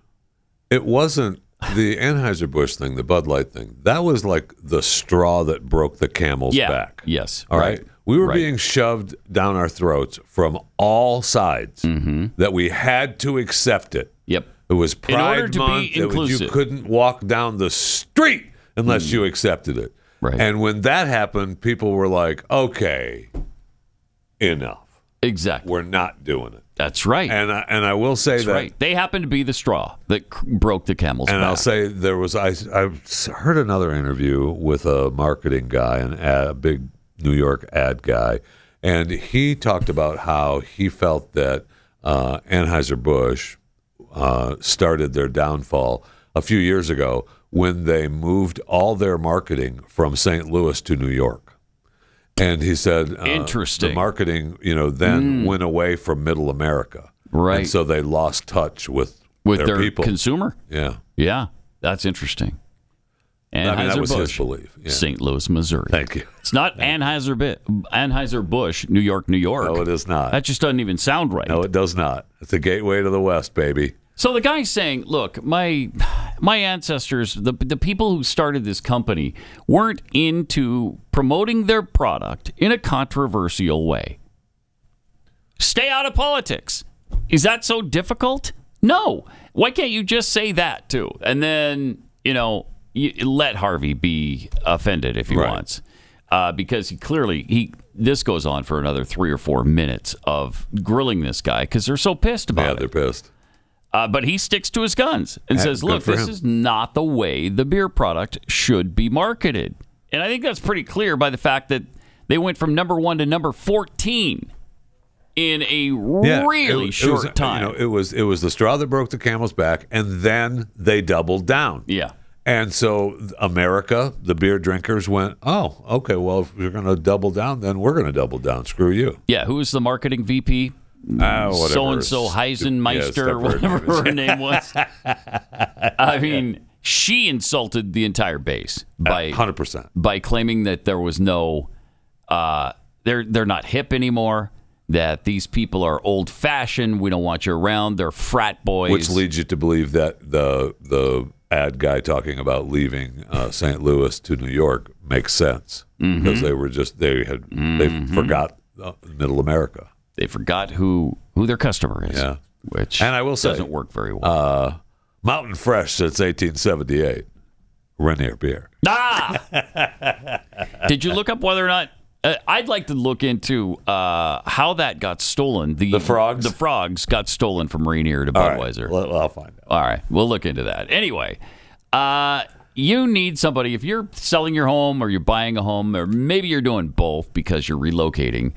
it wasn't the Anheuser-Busch thing, the Bud Light thing. That was like the straw that broke the camel's back. Yes. All right. We were being shoved down our throats from all sides that we had to accept it. Yep. It was Pride In order to Month. be inclusive. You couldn't walk down the street unless you accepted it. Right. And when that happened, people were like, okay, enough. Exactly. We're not doing it. That's right. And I will say That's right. They happened to be the straw that broke the camel's back. And I'll say I heard another interview with a marketing guy, a big New York ad guy, and he talked about how he felt that Anheuser-Busch started their downfall a few years ago when they moved all their marketing from St. Louis to New York. And he said interesting. The marketing, then went away from Middle America. Right. And so they lost touch with their people. Consumer. Yeah. Yeah. That's interesting. That was his belief. Yeah. St. Louis, Missouri. Thank you. It's not Anheuser-Busch, New York, New York. No, it is not. That just doesn't even sound right. No, it does not. It's a gateway to the West, baby. So the guy's saying, look, my ancestors, the people who started this company, weren't into promoting their product in a controversial way. Stay out of politics. Is that so difficult? No. Why can't you just say that, too? And then, you let Harvey be offended if he wants. Because this goes on for another 3 or 4 minutes of grilling this guy because they're so pissed about it. Yeah, they're pissed. But he sticks to his guns and says, look, this is not the way the beer product should be marketed. And I think that's pretty clear by the fact that they went from number 1 to number 14 in a really short time. It was the straw that broke the camel's back, and then they doubled down. Yeah. And so America, the beer drinkers went, oh, okay, well, if you're going to double down, then we're going to double down. Screw you. Yeah, who was the marketing VP? So-and-so Heisenmeister, or whatever her name was. I mean, she insulted the entire base by 100%. By claiming that there was no, they're not hip anymore, that these people are old-fashioned, we don't want you around, they're frat boys. Which leads you to believe that the ad guy talking about leaving St. Louis to New York makes sense because they forgot Middle America. They forgot who their customer is. Yeah, which and I will say doesn't work very well. Mountain Fresh since 1878, Rainier beer. Did you look up whether or not? I'd like to look into how that got stolen. The frogs. The frogs got stolen from Rainier to Budweiser. All right. Well, I'll find out. All right, we'll look into that. Anyway, you need somebody if you're selling your home or you're buying a home or maybe you're doing both because you're relocating.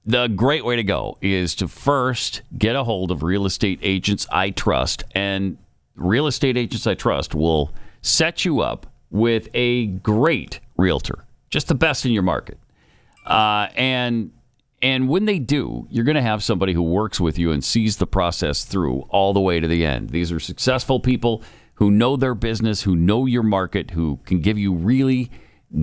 The great way to go is to first get a hold of Real Estate Agents I Trust, and Real Estate Agents I Trust will set you up with a great realtor, just the best in your market. And when they do, you're going to have somebody who works with you and sees the process through all the way to the end. These are successful people who know their business, who know your market, who can give you really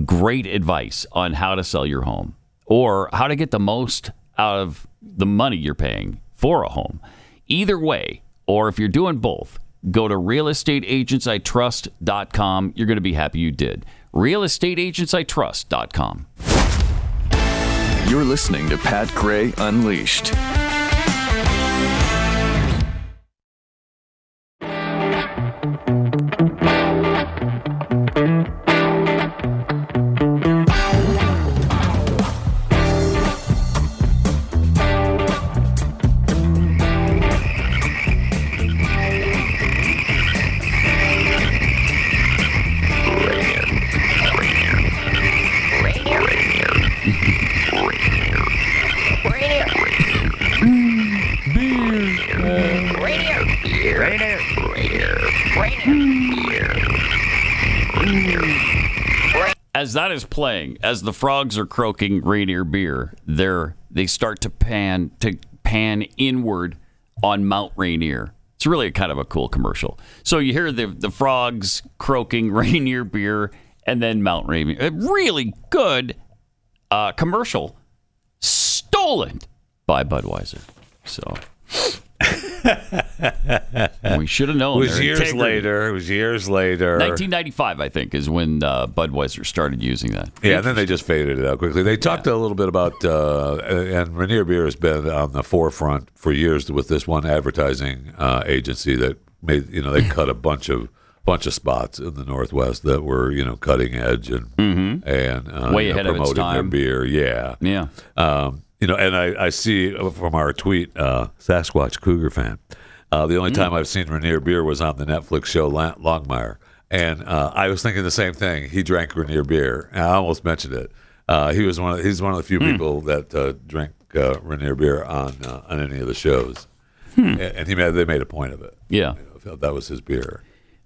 great advice on how to sell your home or how to get the most out of the money you're paying for a home. Either way, or if you're doing both, go to realestateagentsitrust.com. You're going to be happy you did. realestateagentsitrust.com. You're listening to Pat Gray Unleashed. As that is playing, as the frogs are croaking Rainier beer, they start to pan inward on Mount Rainier. It's really a kind of a cool commercial. So you hear the frogs croaking Rainier beer and then Mount Rainier. A really good commercial stolen by Budweiser. So we should have known. It was years later. 1995, I think, is when Budweiser started using that. Yeah, and then they just faded it out quickly. They talked a little bit about, and Rainier Beer has been on the forefront for years with this one advertising agency that made, they cut a bunch of spots in the Northwest that were, cutting edge and way ahead of its promoting time. their beer. Yeah, yeah. And I see from our tweet, Sasquatch Cougar fan. The only time I've seen Rainier beer was on the Netflix show Longmire, and I was thinking the same thing. He drank Rainier beer, and I almost mentioned it. He's one of the few people that drank Rainier beer on any of the shows, and they made a point of it. Yeah, that was his beer.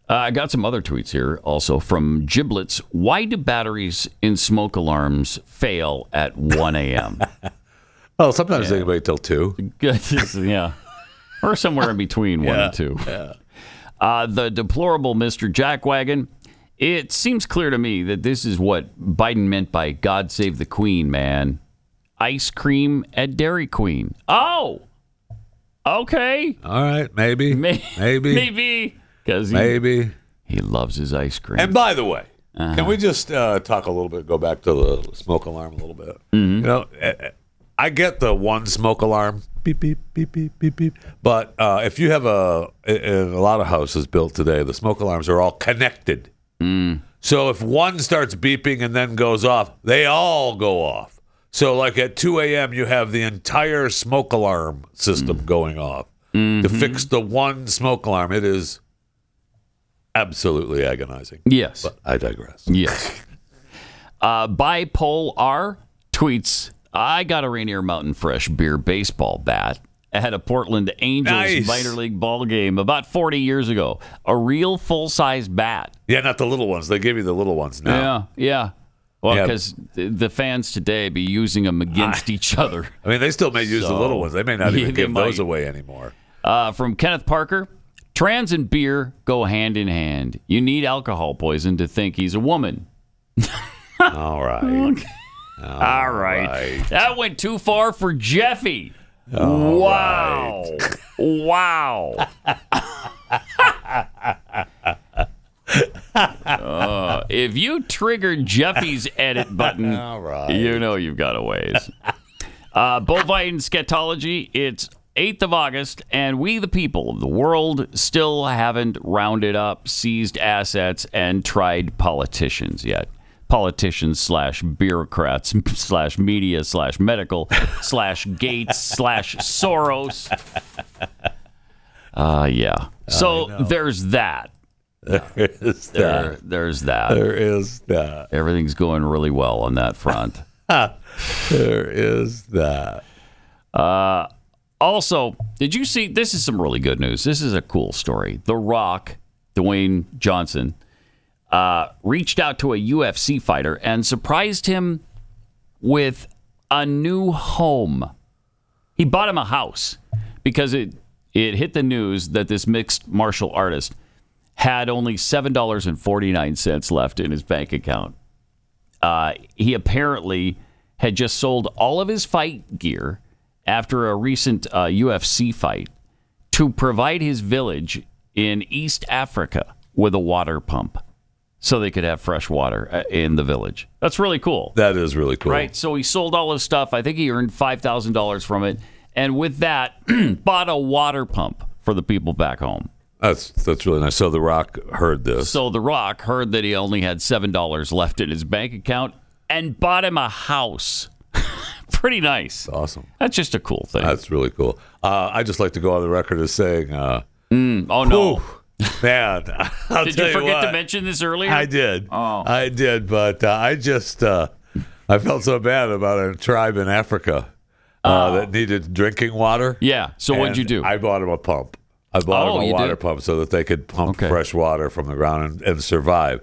I got some other tweets here also from Giblets. Why do batteries in smoke alarms fail at 1 a.m.? Oh, sometimes they can wait till 2. Yeah. Or somewhere in between 1 and 2. Yeah. The deplorable Mr. Jackwagon. It seems clear to me that this is what Biden meant by God Save the Queen, man. Ice cream at Dairy Queen. Oh! Okay. All right. Maybe. Maybe. Because he loves his ice cream. And by the way, can we just talk a little bit, go back to the smoke alarm a little bit? Mm-hmm. I get the one smoke alarm, beep, beep, beep, beep, beep, beep. But if you have in a lot of houses built today, the smoke alarms are all connected. So if one starts beeping and then goes off, they all go off. So like at 2 a.m., you have the entire smoke alarm system going off. To fix the one smoke alarm, it is absolutely agonizing. Yes. But I digress. Yes. Bipolar tweets, I got a Rainier Mountain Fresh beer baseball bat at a Portland Angels minor league ball game about 40 years ago. A real full-size bat. Yeah, not the little ones. They give you the little ones now. Yeah. Well, because the fans today be using them against each other. I mean, they still may use the little ones. They may not even give those away anymore. From Kenneth Parker, trans and beer go hand in hand. You need alcohol poison to think he's a woman. All right. All right. That went too far for Jeffy. Wow. Wow. If you trigger Jeffy's edit button, you know you've got a ways. Bovine Scatology, it's 8th of August, and we the people of the world still haven't rounded up, seized assets, and tried politicians yet. Politicians / bureaucrats / media / medical / Gates / Soros. Yeah. So there's that. There's that. There's that. There is that. Everything's going really well on that front. There is that. Also, did you see? This is some really good news. This is a cool story. The Rock, Dwayne Johnson, reached out to a UFC fighter and surprised him with a new home. He bought him a house because it hit the news that this mixed martial artist had only $7.49 left in his bank account. He apparently had just sold all of his fight gear after a recent UFC fight to provide his village in East Africa with a water pump so they could have fresh water in the village. That's really cool. That is really cool. Right? So he sold all his stuff. I think he earned $5,000 from it. And with that, bought a water pump for the people back home. That's really nice. So The Rock heard this. So The Rock heard that he only had $7 left in his bank account and bought him a house. Pretty nice. That's awesome. That's just a cool thing. That's really cool. I just like to go on the record as saying, oh no, man! Did you forget to mention this earlier? I did. Oh, I did. But I just I felt so bad about a tribe in Africa that needed drinking water. Yeah. So what'd you do? I bought him a pump. I bought them a water pump so that they could pump fresh water from the ground and survive.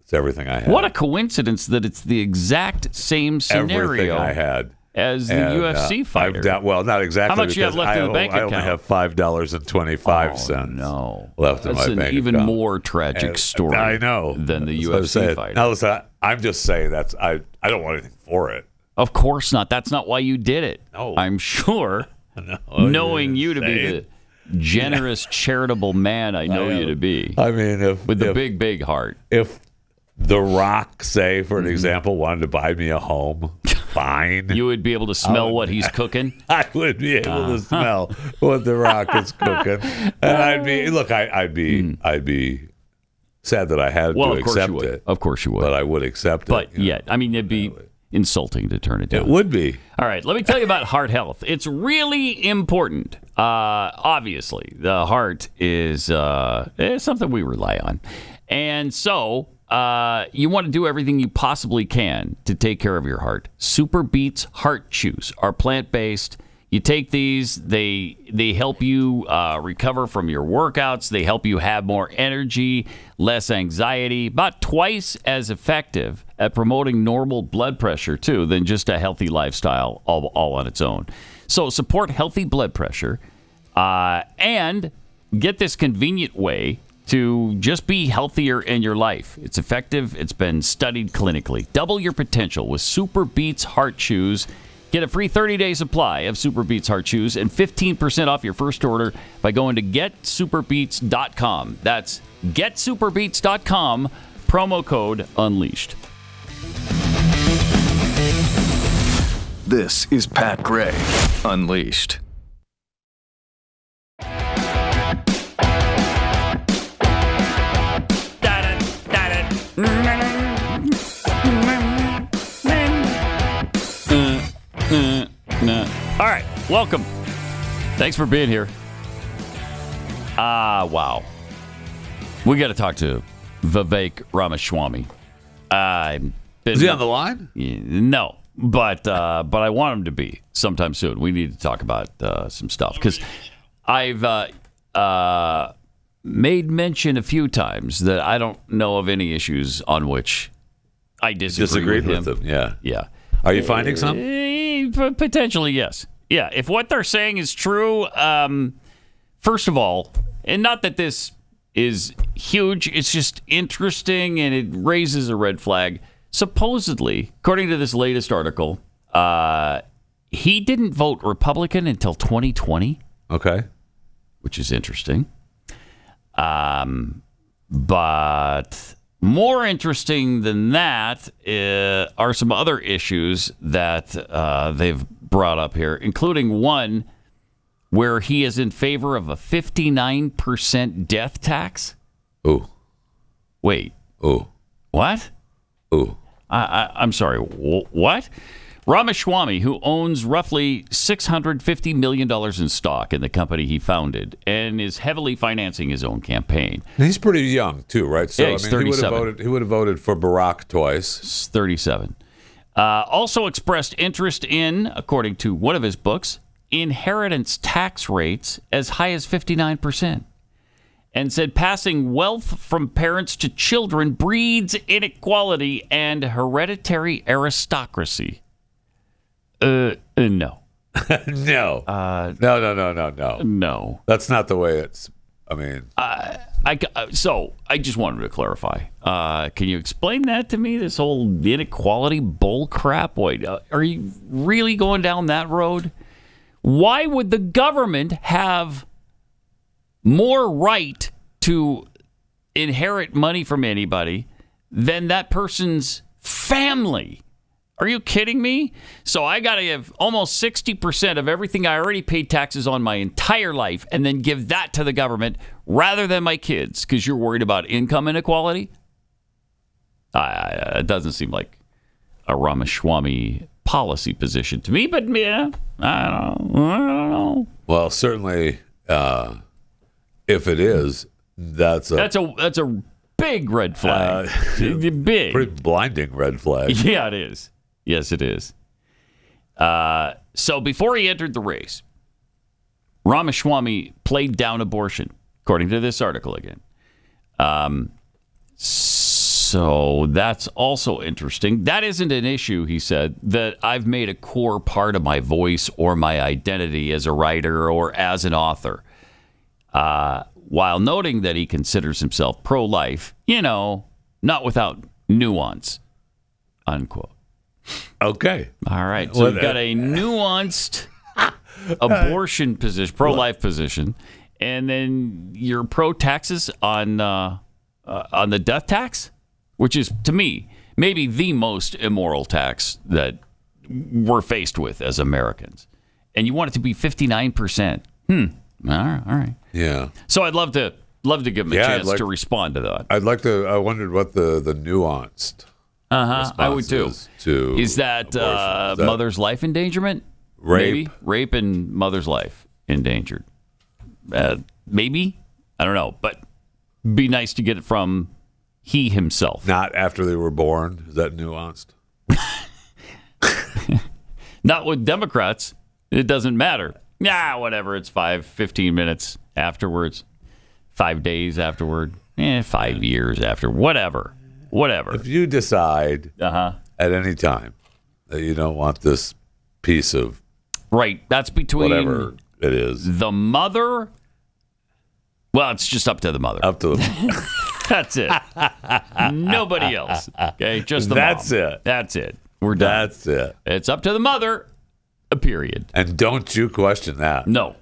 It's everything I had. What a coincidence that it's the exact same scenario everything I had. As the UFC fighter. Well, not exactly. How much you have left in the bank account? I only have $5.25 left in my bank account. That's an even more tragic story. I know than the UFC fighter. Now, listen, I'm just saying I don't want anything for it. Of course not. That's not why you did it. No. I'm sure. Knowing you to be the generous, charitable man I know you to be. I mean, with the big heart. If The Rock, say, for an example, wanted to buy me a home, fine. You would be able to smell what he's cooking? I would be able to smell what The Rock is cooking. And I'd be sad that I had to accept it. Of course you would. But I would accept it. But yet, I mean, it'd be insulting to turn it down. It would be. All right, let me tell you about heart health. It's really important. Obviously, the heart is something we rely on. And so you want to do everything you possibly can to take care of your heart. Super Beets Heart Chews are plant-based. You take these, they help you recover from your workouts. They help you have more energy, less anxiety, about twice as effective at promoting normal blood pressure, too, than just a healthy lifestyle all on its own. So support healthy blood pressure and get this convenient way to just be healthier in your life. It's effective. It's been studied clinically. Double your potential with Super Beets Heart Chews. Get a free 30-day supply of Super Beets Heart Chews and 15% off your first order by going to GetSuperBeets.com. That's GetSuperBeets.com, promo code UNLEASHED. This is Pat Gray, Unleashed. All right, welcome. Thanks for being here. Wow. We got to talk to Vivek Ramaswamy. Is he on the line? No, but I want him to be sometime soon. We need to talk about some stuff because I've made mention a few times that I don't know of any issues on which I disagree with him. Yeah. Are you finding some? Potentially, yes. Yeah, if what they're saying is true, first of all, and not that this is huge, it's just interesting and it raises a red flag. Supposedly, according to this latest article, he didn't vote Republican until 2020. Okay. Which is interesting. But more interesting than that are some other issues that they've brought up here, including one where he is in favor of a 59% death tax. Ooh. Wait. Ooh. What? Ooh. I'm sorry. What? Ramaswamy, who owns roughly $650 million in stock in the company he founded and is heavily financing his own campaign. He's pretty young, too, right? So, yeah, he's 37. He would have voted for Barack twice. He's 37. Also expressed interest in, according to one of his books, inheritance tax rates as high as 59%. And said passing wealth from parents to children breeds inequality and hereditary aristocracy. No. No. No. That's not the way it's. I mean, so I just wanted to clarify. Can you explain that to me? This whole inequality bull crap. Wait, are you really going down that road? Why would the government have more right to inherit money from anybody than that person's family? Are you kidding me? So I got to have almost 60% of everything I already paid taxes on my entire life and then give that to the government rather than my kids because you're worried about income inequality? It doesn't seem like a Ramaswamy policy position to me, but yeah, I don't know. Well, certainly, if it is, that's a big red flag. Big, pretty blinding red flag. Yeah, it is. Yes, it is. So before he entered the race, Ramaswamy played down abortion, according to this article again. So that's also interesting. That isn't an issue, he said, that I've made a core part of my voice or my identity as a writer or as an author. While noting that he considers himself pro-life, not without nuance, unquote. Okay. All right. So you've got a nuanced abortion position, pro-life position, and then you're pro-taxes on the death tax, which is, to me, maybe the most immoral tax that we're faced with as Americans. And you want it to be 59%. All right. Yeah. So I'd love to give him a chance to respond to that. I wondered what the nuanced I would too. Is that mother's life endangerment? Rape. Maybe? Rape and mother's life endangered. Maybe? I don't know. But be nice to get it from he himself. Not after they were born. Is that nuanced? Not with Democrats. It doesn't matter. Whatever. It's 15 minutes afterwards. 5 days afterward. 5 years after. Whatever. If you decide at any time that you don't want this piece of that's between whatever it is, the mother. Well, it's just up to the mother. That's it. Nobody else. Okay, just the mom. That's it. We're done. That's it. It's up to the mother. Period. And don't you question that. No.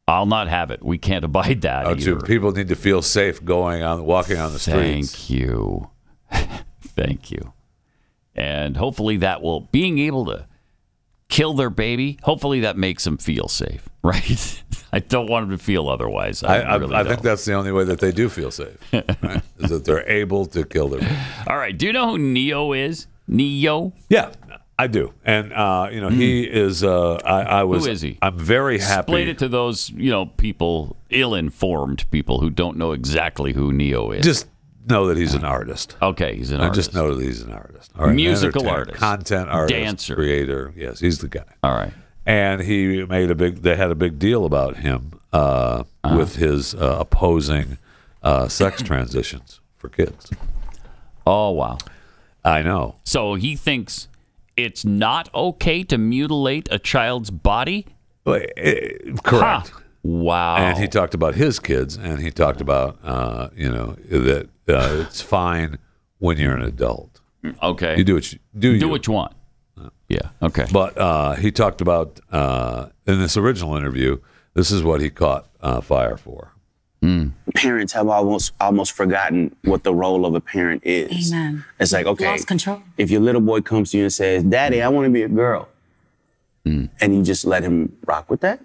I'll not have it. We can't abide that either. People need to feel safe walking on the streets. Thank you. Thank you. And hopefully being able to kill their baby, hopefully that makes them feel safe, right? I don't want them to feel otherwise. I think that's the only way that they do feel safe, right? Is that they're able to kill their baby. All right. Do you know who NeYo is? NeYo? Yeah. I do, and he is. Who is he? I'm very happy. Explain it to those people, ill-informed people who don't know exactly who NeYo is. Just know that he's an artist. Okay, he's an artist. Just know that he's an artist. All right, musical artist, content artist, dancer, creator. Yes, he's the guy. All right, and they had a big deal about him with his opposing sex transitions for kids. Oh wow, I know. So he thinks it's not okay to mutilate a child's body? Correct. Huh. Wow. And he talked about his kids, and he talked about, that it's fine when you're an adult. Okay. You do what you want. Yeah, okay. But he talked about, in this original interview, this is what he caught fire for. Parents have almost forgotten what the role of a parent is. Amen. It's like, okay, lost control. If your little boy comes to you and says, "Daddy, I want to be a girl," and you just let him rock with that,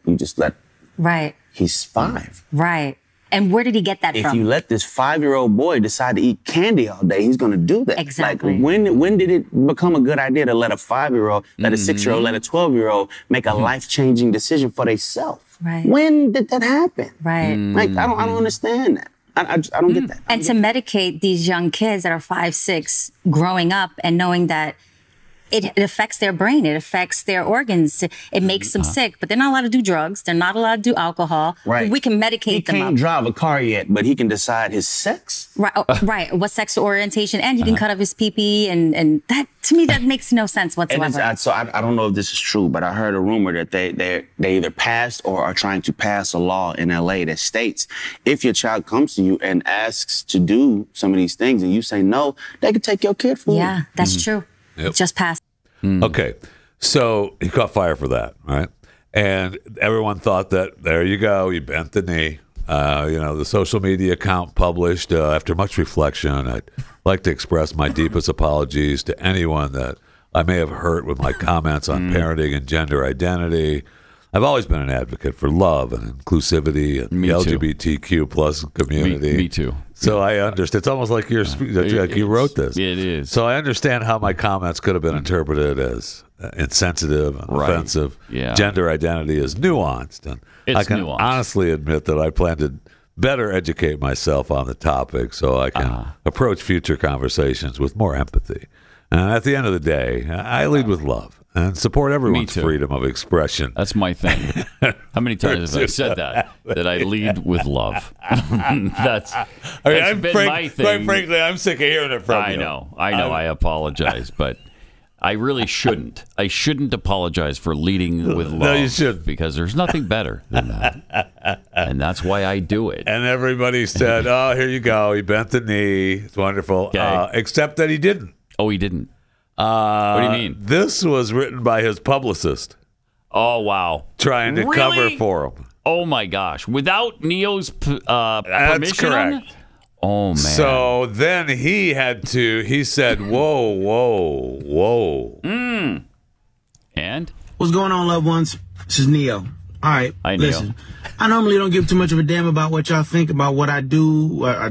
Right. He's 5. Right. And where did he get that from? If you let this 5-year-old boy decide to eat candy all day, he's going to do that. Exactly. Like, when did it become a good idea to let a 5-year-old, let a 6-year-old, let a 12-year-old make a life-changing decision for themselves? Right. When did that happen? Right. Like, I don't understand that. I don't get that. And to medicate these young kids that are 5, 6, growing up and knowing that it affects their brain, it affects their organs, it makes them sick. But they're not allowed to do drugs. They're not allowed to do alcohol. Right. We can medicate them up. He can't drive a car yet, but he can decide his sex. Right. Right. What sexual orientation, and he can cut off his pee-pee, and that, to me, that makes no sense whatsoever. I don't know if this is true, but I heard a rumor that they either passed or are trying to pass a law in LA that states if your child comes to you and asks to do some of these things and you say no, they can take your kid from you. Yeah, that's true. Yep. Just passed. Okay, so he caught fire for that, right? And everyone thought that, there you go, you bent the knee. The social media account published, after much reflection, I'd like to express my deepest apologies to anyone that I may have hurt with my comments on parenting and gender identity. I've always been an advocate for love and inclusivity and the LGBTQ plus community. Me too. So I understand. It's almost like you wrote this. It is. So I understand how my comments could have been interpreted as insensitive and offensive. Yeah. Gender identity is nuanced. And I can honestly admit that I plan to better educate myself on the topic so I can approach future conversations with more empathy. And at the end of the day, I lead with love. And support everyone's freedom of expression. That's my thing. How many times have I said that? That I lead with love. That's been my thing. Quite frankly, I'm sick of hearing it from you. I know. I apologize, but I really shouldn't. I shouldn't apologize for leading with love. No, you shouldn't. Because there's nothing better than that. And that's why I do it. And everybody said, oh, here you go. He bent the knee. It's wonderful. Okay. Except that he didn't. Oh, he didn't. What do you mean? This was written by his publicist. Oh, wow. Trying to cover for him. Oh, my gosh. Without NeYo's permission? That's correct. Oh, man. So then he said, whoa. And? What's going on, loved ones? This is NeYo. All right, listen. I normally don't give too much of a damn about what y'all think about what I do,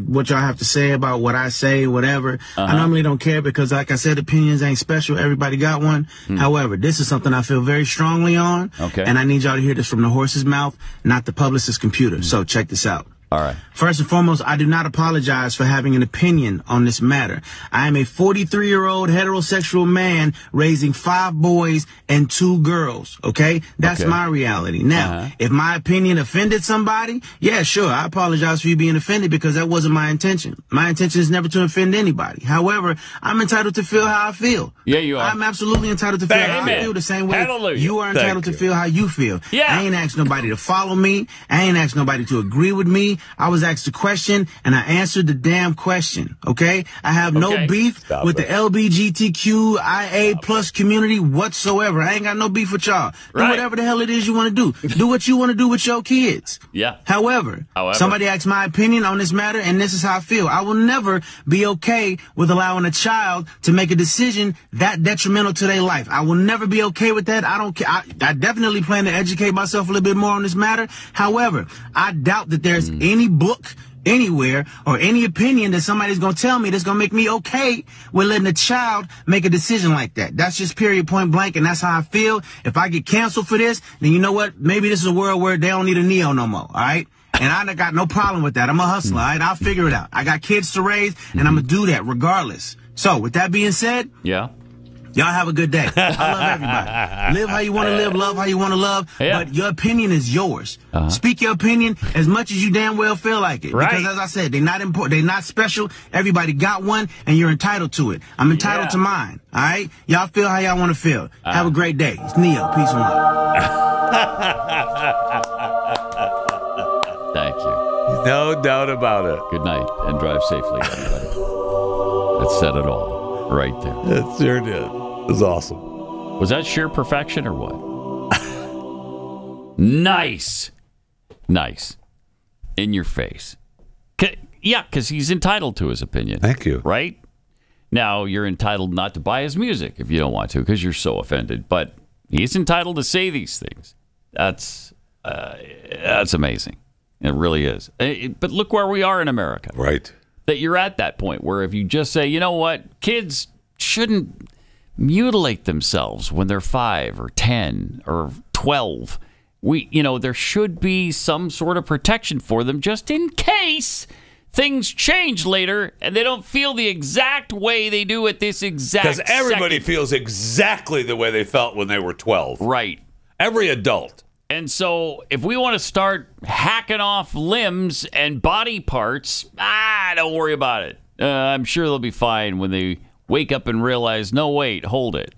what y'all have to say about what I say, whatever. I normally don't care because, like I said, opinions ain't special. Everybody got one. However, this is something I feel very strongly on. Okay. And I need y'all to hear this from the horse's mouth, not the publicist's computer. So check this out. All right. First and foremost, I do not apologize for having an opinion on this matter. I am a 43-year-old heterosexual man raising 5 boys and 2 girls, okay? That's my reality. Now, if my opinion offended somebody, yeah, sure, I apologize for you being offended because that wasn't my intention. My intention is never to offend anybody. However, I'm entitled to feel how I feel. Yeah, you are. I'm absolutely entitled to feel how I feel the same way you are entitled to feel how you feel. Yeah. I ain't asked nobody to follow me. I ain't asked nobody to agree with me. I was asked a question, and I answered the damn question, okay? I have no beef with the LGBTQIA plus community whatsoever. I ain't got no beef with y'all. Do whatever the hell it is you want to do. Do what you want to do with your kids. Yeah. However, somebody asked my opinion on this matter, and this is how I feel. I will never be okay with allowing a child to make a decision that detrimental to their life. I will never be okay with that. I don't care. I definitely plan to educate myself a little bit more on this matter. However, I doubt that there's any book anywhere or any opinion that somebody's going to tell me that's going to make me okay with letting a child make a decision like that. That's just period, point blank, and that's how I feel. If I get canceled for this, then you know what? Maybe this is a world where they don't need a NeYo no more, all right? And I got no problem with that. I'm a hustler, all right? I'll figure it out. I got kids to raise, and I'm going to do that regardless. So, with that being said, y'all have a good day. I love everybody. Live how you want to live, love how you want to love, but your opinion is yours. Speak your opinion as much as you damn well feel like it. Because as I said, they're not important, they're not special. Everybody got one, and you're entitled to it. I'm entitled to mine, all right? Y'all feel how y'all want to feel. Have a great day. It's NeYo. Peace and love. Thank you. No doubt about it. Good night, and drive safely, everybody. That said it all right there. It sure did. It was awesome. Was that sheer perfection or what? Nice. In your face. Yeah, because he's entitled to his opinion. Thank you. Right? Now, you're entitled not to buy his music if you don't want to because you're so offended. But he's entitled to say these things. That's amazing. It really is. But look where we are in America. Right. That you're at that point where if you just say, you know what, kids shouldn't mutilate themselves when they're 5 or 10 or 12. There should be some sort of protection for them just in case things change later and they don't feel the exact way they do at this exact second. Because everybody feels exactly the way they felt when they were 12. Right. Every adult. And so if we want to start hacking off limbs and body parts, don't worry about it. I'm sure they'll be fine when they wake up and realize, no, wait, hold it.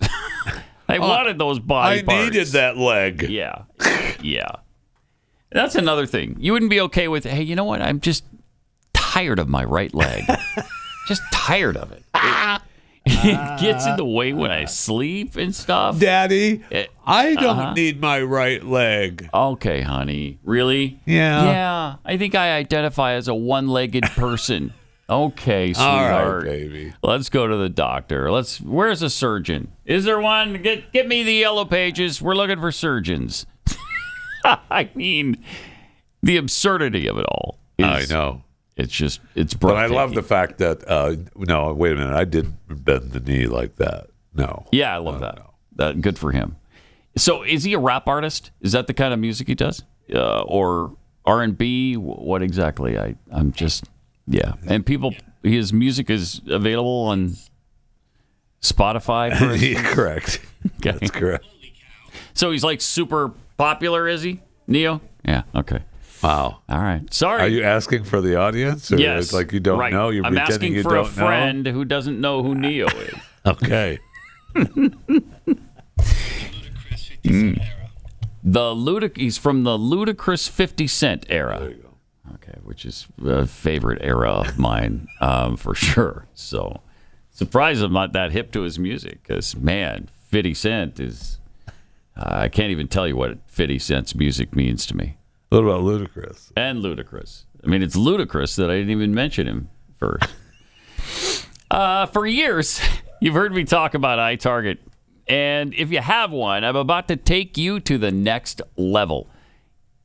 I wanted those body parts. I needed that leg. Yeah. That's another thing. You wouldn't be okay with, hey, you know what? I'm just tired of my right leg. Just tired of it. It gets in the way when I sleep and stuff. Daddy, I don't need my right leg. Okay, honey. Really? Yeah. Yeah. I think I identify as a one-legged person. Okay, sweetheart. All right, baby. Let's go to the doctor. Where's a surgeon? Is there one? Get me the yellow pages. We're looking for surgeons. I mean, the absurdity of it all. I know. It's breathtaking. But I love the fact that, no, wait a minute. I didn't bend the knee like that. No. Yeah, I love that. Good for him. So is he a rap artist? Is that the kind of music he does? Or R&B? What exactly? I'm just... Yeah, and his music is available on Spotify? Correct. Okay. That's correct. So he's like super popular, is he, NeYo? Yeah. Okay. Wow. All right. Sorry. Are you asking for the audience? Or Yes. It's like you don't right. know? You're I'm pretending asking you for don't a friend who doesn't know who NeYo is. know? Okay. He's from the ludicrous 50 Cent era. There you go. Okay, which is a favorite era of mine, for sure. So, surprised I'm not that hip to his music, because, man, 50 Cent is... I can't even tell you what 50 Cent's music means to me. What about Ludacris? And Ludacris. I mean, it's ludicrous that I didn't even mention him first. For years, you've heard me talk about iTarget. And if you have one, I'm about to take you to the next level.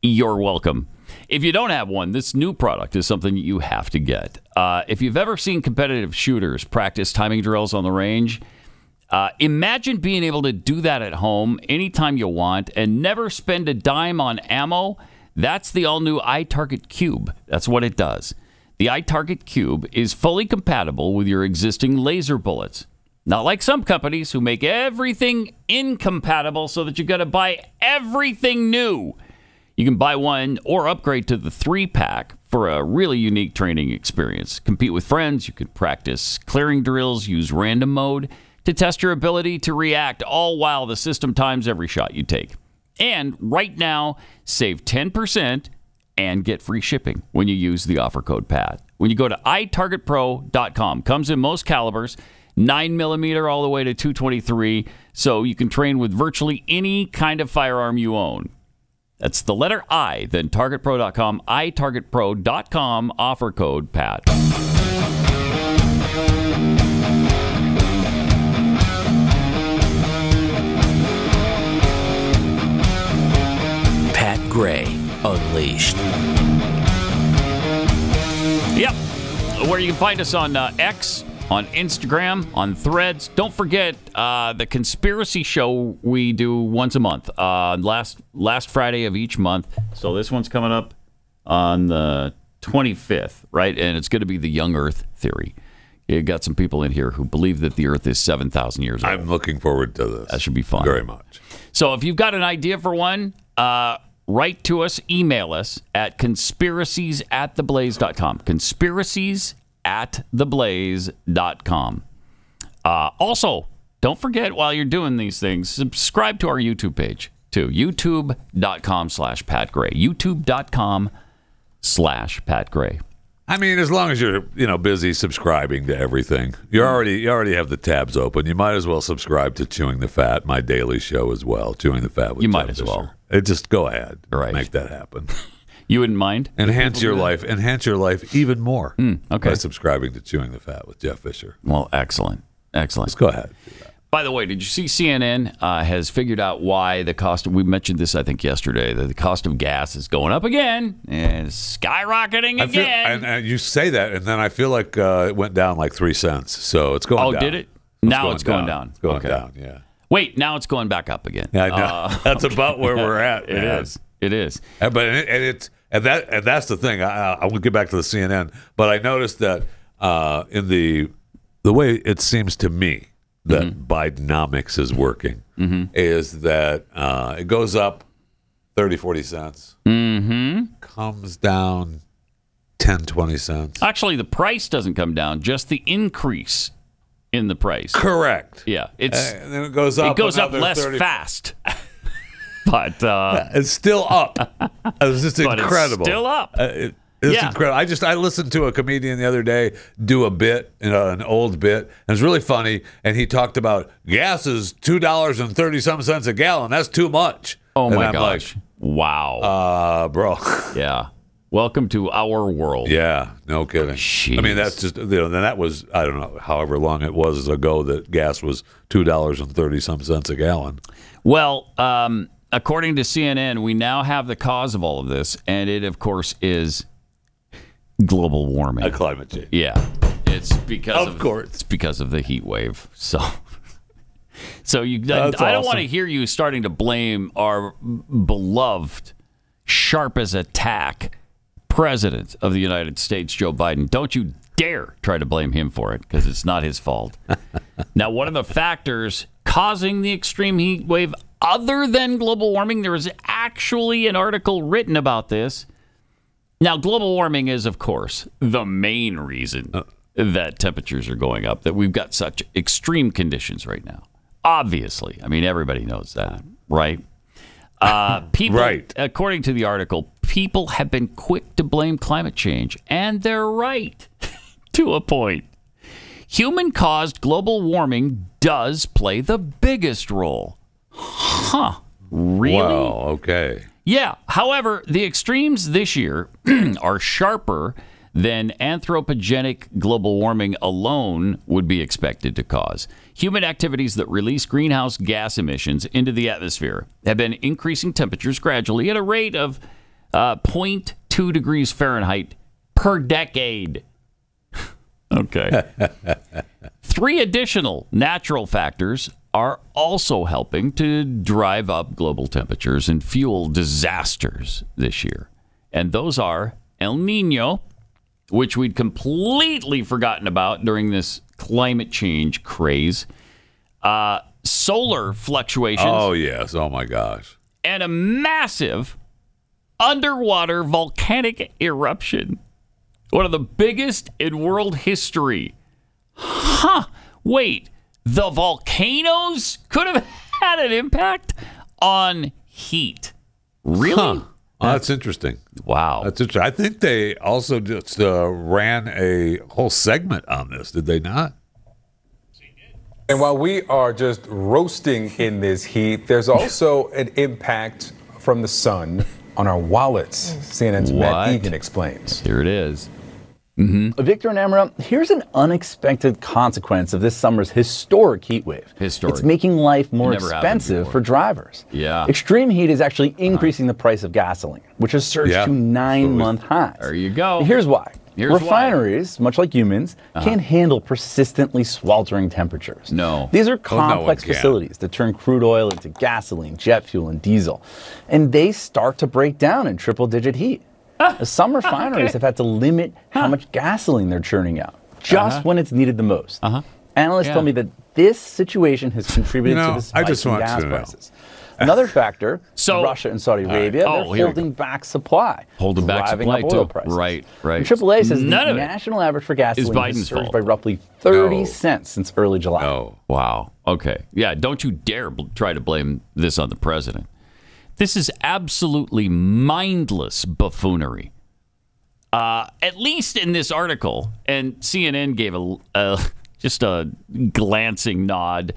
You're welcome. If you don't have one, this new product is something you have to get. If you've ever seen competitive shooters practice timing drills on the range, imagine being able to do that at home anytime you want and never spend a dime on ammo. That's the all-new iTarget Cube. That's what it does. The iTarget Cube is fully compatible with your existing laser bullets. Not like some companies who make everything incompatible so that you got to buy everything new. You can buy one or upgrade to the 3-pack for a really unique training experience. Compete with friends. You can practice clearing drills, use random mode to test your ability to react, all while the system times every shot you take. And right now, save 10% and get free shipping when you use the offer code PAT. When you go to itargetpro.com, comes in most calibers, 9mm all the way to .223, so you can train with virtually any kind of firearm you own. That's the letter I, then targetpro.com, itargetpro.com, offer code PAT. Pat Gray Unleashed. Yep. Where you can find us on X, on Instagram, on Threads. Don't forget the conspiracy show we do once a month, last Friday of each month. So this one's coming up on the 25th, right? And it's going to be the young Earth theory. You got some people in here who believe that the Earth is 7,000 years old. I'm looking forward to this. That should be fun. Very much. So if you've got an idea for one, write to us, email us at conspiracies@theblaze.com. Conspiracies@theblaze.com. Also, don't forget while you're doing these things, subscribe to our YouTube page too. YouTube.com/Pat Gray. YouTube.com/Pat Gray. I mean, as long as you're busy subscribing to everything, you already have the tabs open. You might as well subscribe to Chewing the Fat, my daily show as well. Chewing the Fat with you Jeff might as Fisher. well. Just go ahead, right? Make that happen. You wouldn't mind? Enhance your life even more. Okay. By subscribing to Chewing the Fat with Jeff Fisher. Well, excellent. Let's go ahead. By the way, did you see CNN has figured out why the cost of, we mentioned this, I think, yesterday, that the cost of gas is going up again and skyrocketing again. And you say that, and then I feel like it went down like 3 cents. So it's going down. Oh, did it? Now it's going down. It's going down, yeah. Wait, now it's going back up again. Yeah, I know. That's about where we're at. It is. It is. But that's the thing. I will get back to the CNN, but I noticed that in the way it seems to me that Bidenomics is working is that it goes up 30, 40 cents, comes down 10, 20 cents. Actually, the price doesn't come down, just the increase in the price. Correct. Yeah. And then it goes up. It goes up less 30. fast. But it's still up. It's just incredible. It's still up. It's incredible. I listened to a comedian the other day do a bit, an old bit, and it's really funny. And he talked about gas is $2.30 a gallon. That's too much. Oh and my I'm gosh! Like, wow, bro. Yeah. Welcome to our world. Yeah, no kidding. Jeez. I mean, that's just that was, I don't know, however long it was ago that gas was $2.30 a gallon. Well, according to CNN, we now have the cause of all of this, and it, of course, is global warming. Climate change. Yeah. It's because of course. It's because of the heat wave. So I don't awesome. want to hear you starting to blame our beloved, sharp as a tack President of the United States, Joe Biden. Don't you dare try to blame him for it, because it's not his fault. Now, one of the factors causing the extreme heat wave, other than global warming, there is actually an article written about this. Now, global warming is, of course, the main reason that temperatures are going up, that we've got such extreme conditions right now. Obviously. I mean, everybody knows that, right? People, right. According to the article, people have been quick to blame climate change, and they're right to a point. Human-caused global warming does play the biggest role. Huh. Really? Wow, okay. Yeah. However, the extremes this year are sharper than anthropogenic global warming alone would be expected to cause. Human activities that release greenhouse gas emissions into the atmosphere have been increasing temperatures gradually at a rate of 0.2 degrees Fahrenheit per decade. Okay. 3 additional natural factors are also helping to drive up global temperatures and fuel disasters this year. And those are El Nino, which we'd completely forgotten about during this climate change craze, solar fluctuations. Oh, yes. Oh, my gosh. And a massive underwater volcanic eruption. One of the biggest in world history. Huh. Wait, the volcanoes could have had an impact on heat. Really? Huh. Oh, that's interesting. Wow. That's interesting. I think they also just ran a whole segment on this, did they not? And while we are just roasting in this heat, there's also an impact from the sun on our wallets. CNN's Matt Egan explains. Here it is. Victor and Amara, here's an unexpected consequence of this summer's historic heat wave. Historic. It's making life more expensive for drivers. Yeah. Extreme heat is actually increasing the price of gasoline, which has surged to 9-month highs. There you go. Here's why. Here's Refineries, much like humans, can't handle persistently sweltering temperatures. No. These are complex facilities that turn crude oil into gasoline, jet fuel, and diesel. And they start to break down in triple-digit heat. Some refineries have had to limit how much gasoline they're churning out, just when it's needed the most. Analysts tell me that this situation has contributed to the spike in gas prices. Another factor, Russia and Saudi Arabia, they're holding back supply. Holding back supply, up oil too. prices. Right. And AAA says the national average for gasoline has surged by roughly 30 cents since early July. Oh, wow. Okay. Yeah, don't you dare try to blame this on the president. This is absolutely mindless buffoonery. At least in this article, and CNN gave just a glancing nod,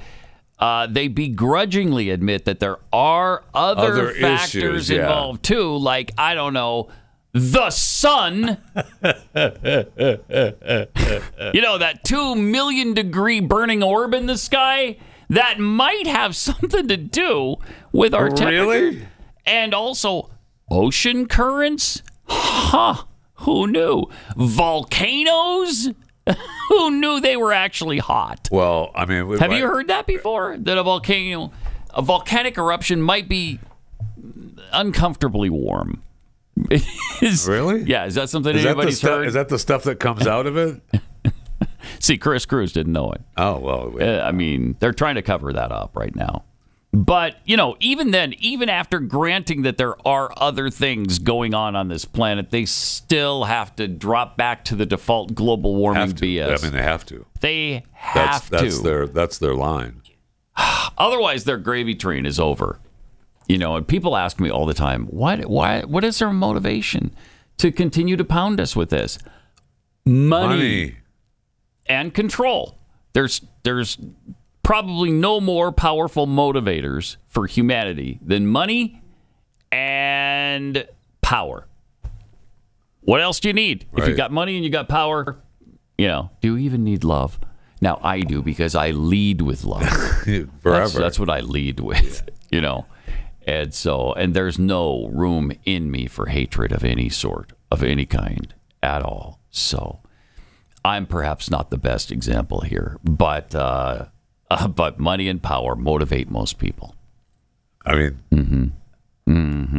they begrudgingly admit that there are other factors involved too, like, I don't know, the sun. You know, that 2 million degree burning orb in the sky? That might have something to do with our temperature. Really? And also ocean currents? Huh. Who knew? Volcanoes? Who knew they were actually hot? Well, I mean... Have you heard that before? That a volcanic eruption might be uncomfortably warm. Really? Yeah, is that something anybody's heard? Is that the stuff that comes out of it? See, Chris Cruz didn't know it. Oh, well. I mean, they're trying to cover that up right now. But, you know, even then, even after granting that there are other things going on this planet, they still have to drop back to the default global warming BS. I mean, they have to. They have to. That's their line. Otherwise, their gravy train is over. You know, and people ask me all the time, what is their motivation to continue to pound us with this? Money. And control. There's probably no more powerful motivators for humanity than money and power. What else do you need? Right. If you got money and you got power, you know, do you even need love? Now, I do, because I lead with love. Forever. That's what I lead with, you know. And there's no room in me for hatred of any sort, of any kind at all. So I'm perhaps not the best example here, but money and power motivate most people. I mean,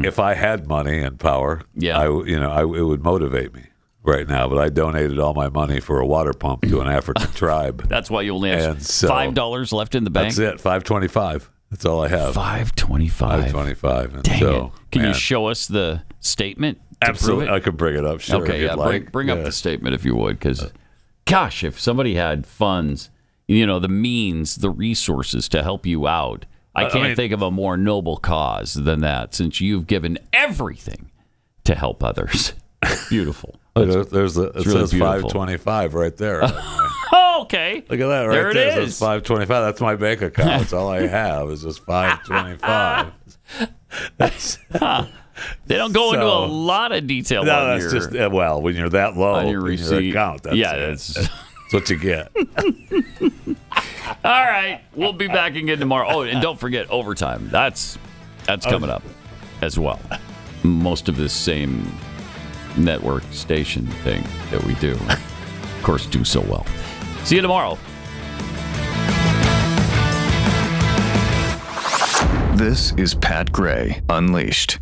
if I had money and power, it would motivate me. right now, but I donated all my money for a water pump to an African tribe. That's why you only have $5 left in the bank? That's it, $5.25. That's all I have. $5.25. $5.25. Dang it. Can you show us the statement? Absolutely. I could bring it up. Sure. Okay, bring up the statement if you would, because, gosh, if somebody had funds, the means, the resources to help you out, I can't think of a more noble cause than that, since you've given everything to help others. Beautiful. It says $5.25 right there. Okay. Look at that right there. It is. That's $5.25. That's my bank account. That's all I have is just $5.25. They don't go into a lot of detail. No, that's just when you're that low on your receipt. Your account, that's what you get. All right, we'll be back again tomorrow. Oh, and don't forget overtime. That's coming up as well. Most of this same network station thing that we do, of course, do so well. See you tomorrow. This is Pat Gray Unleashed.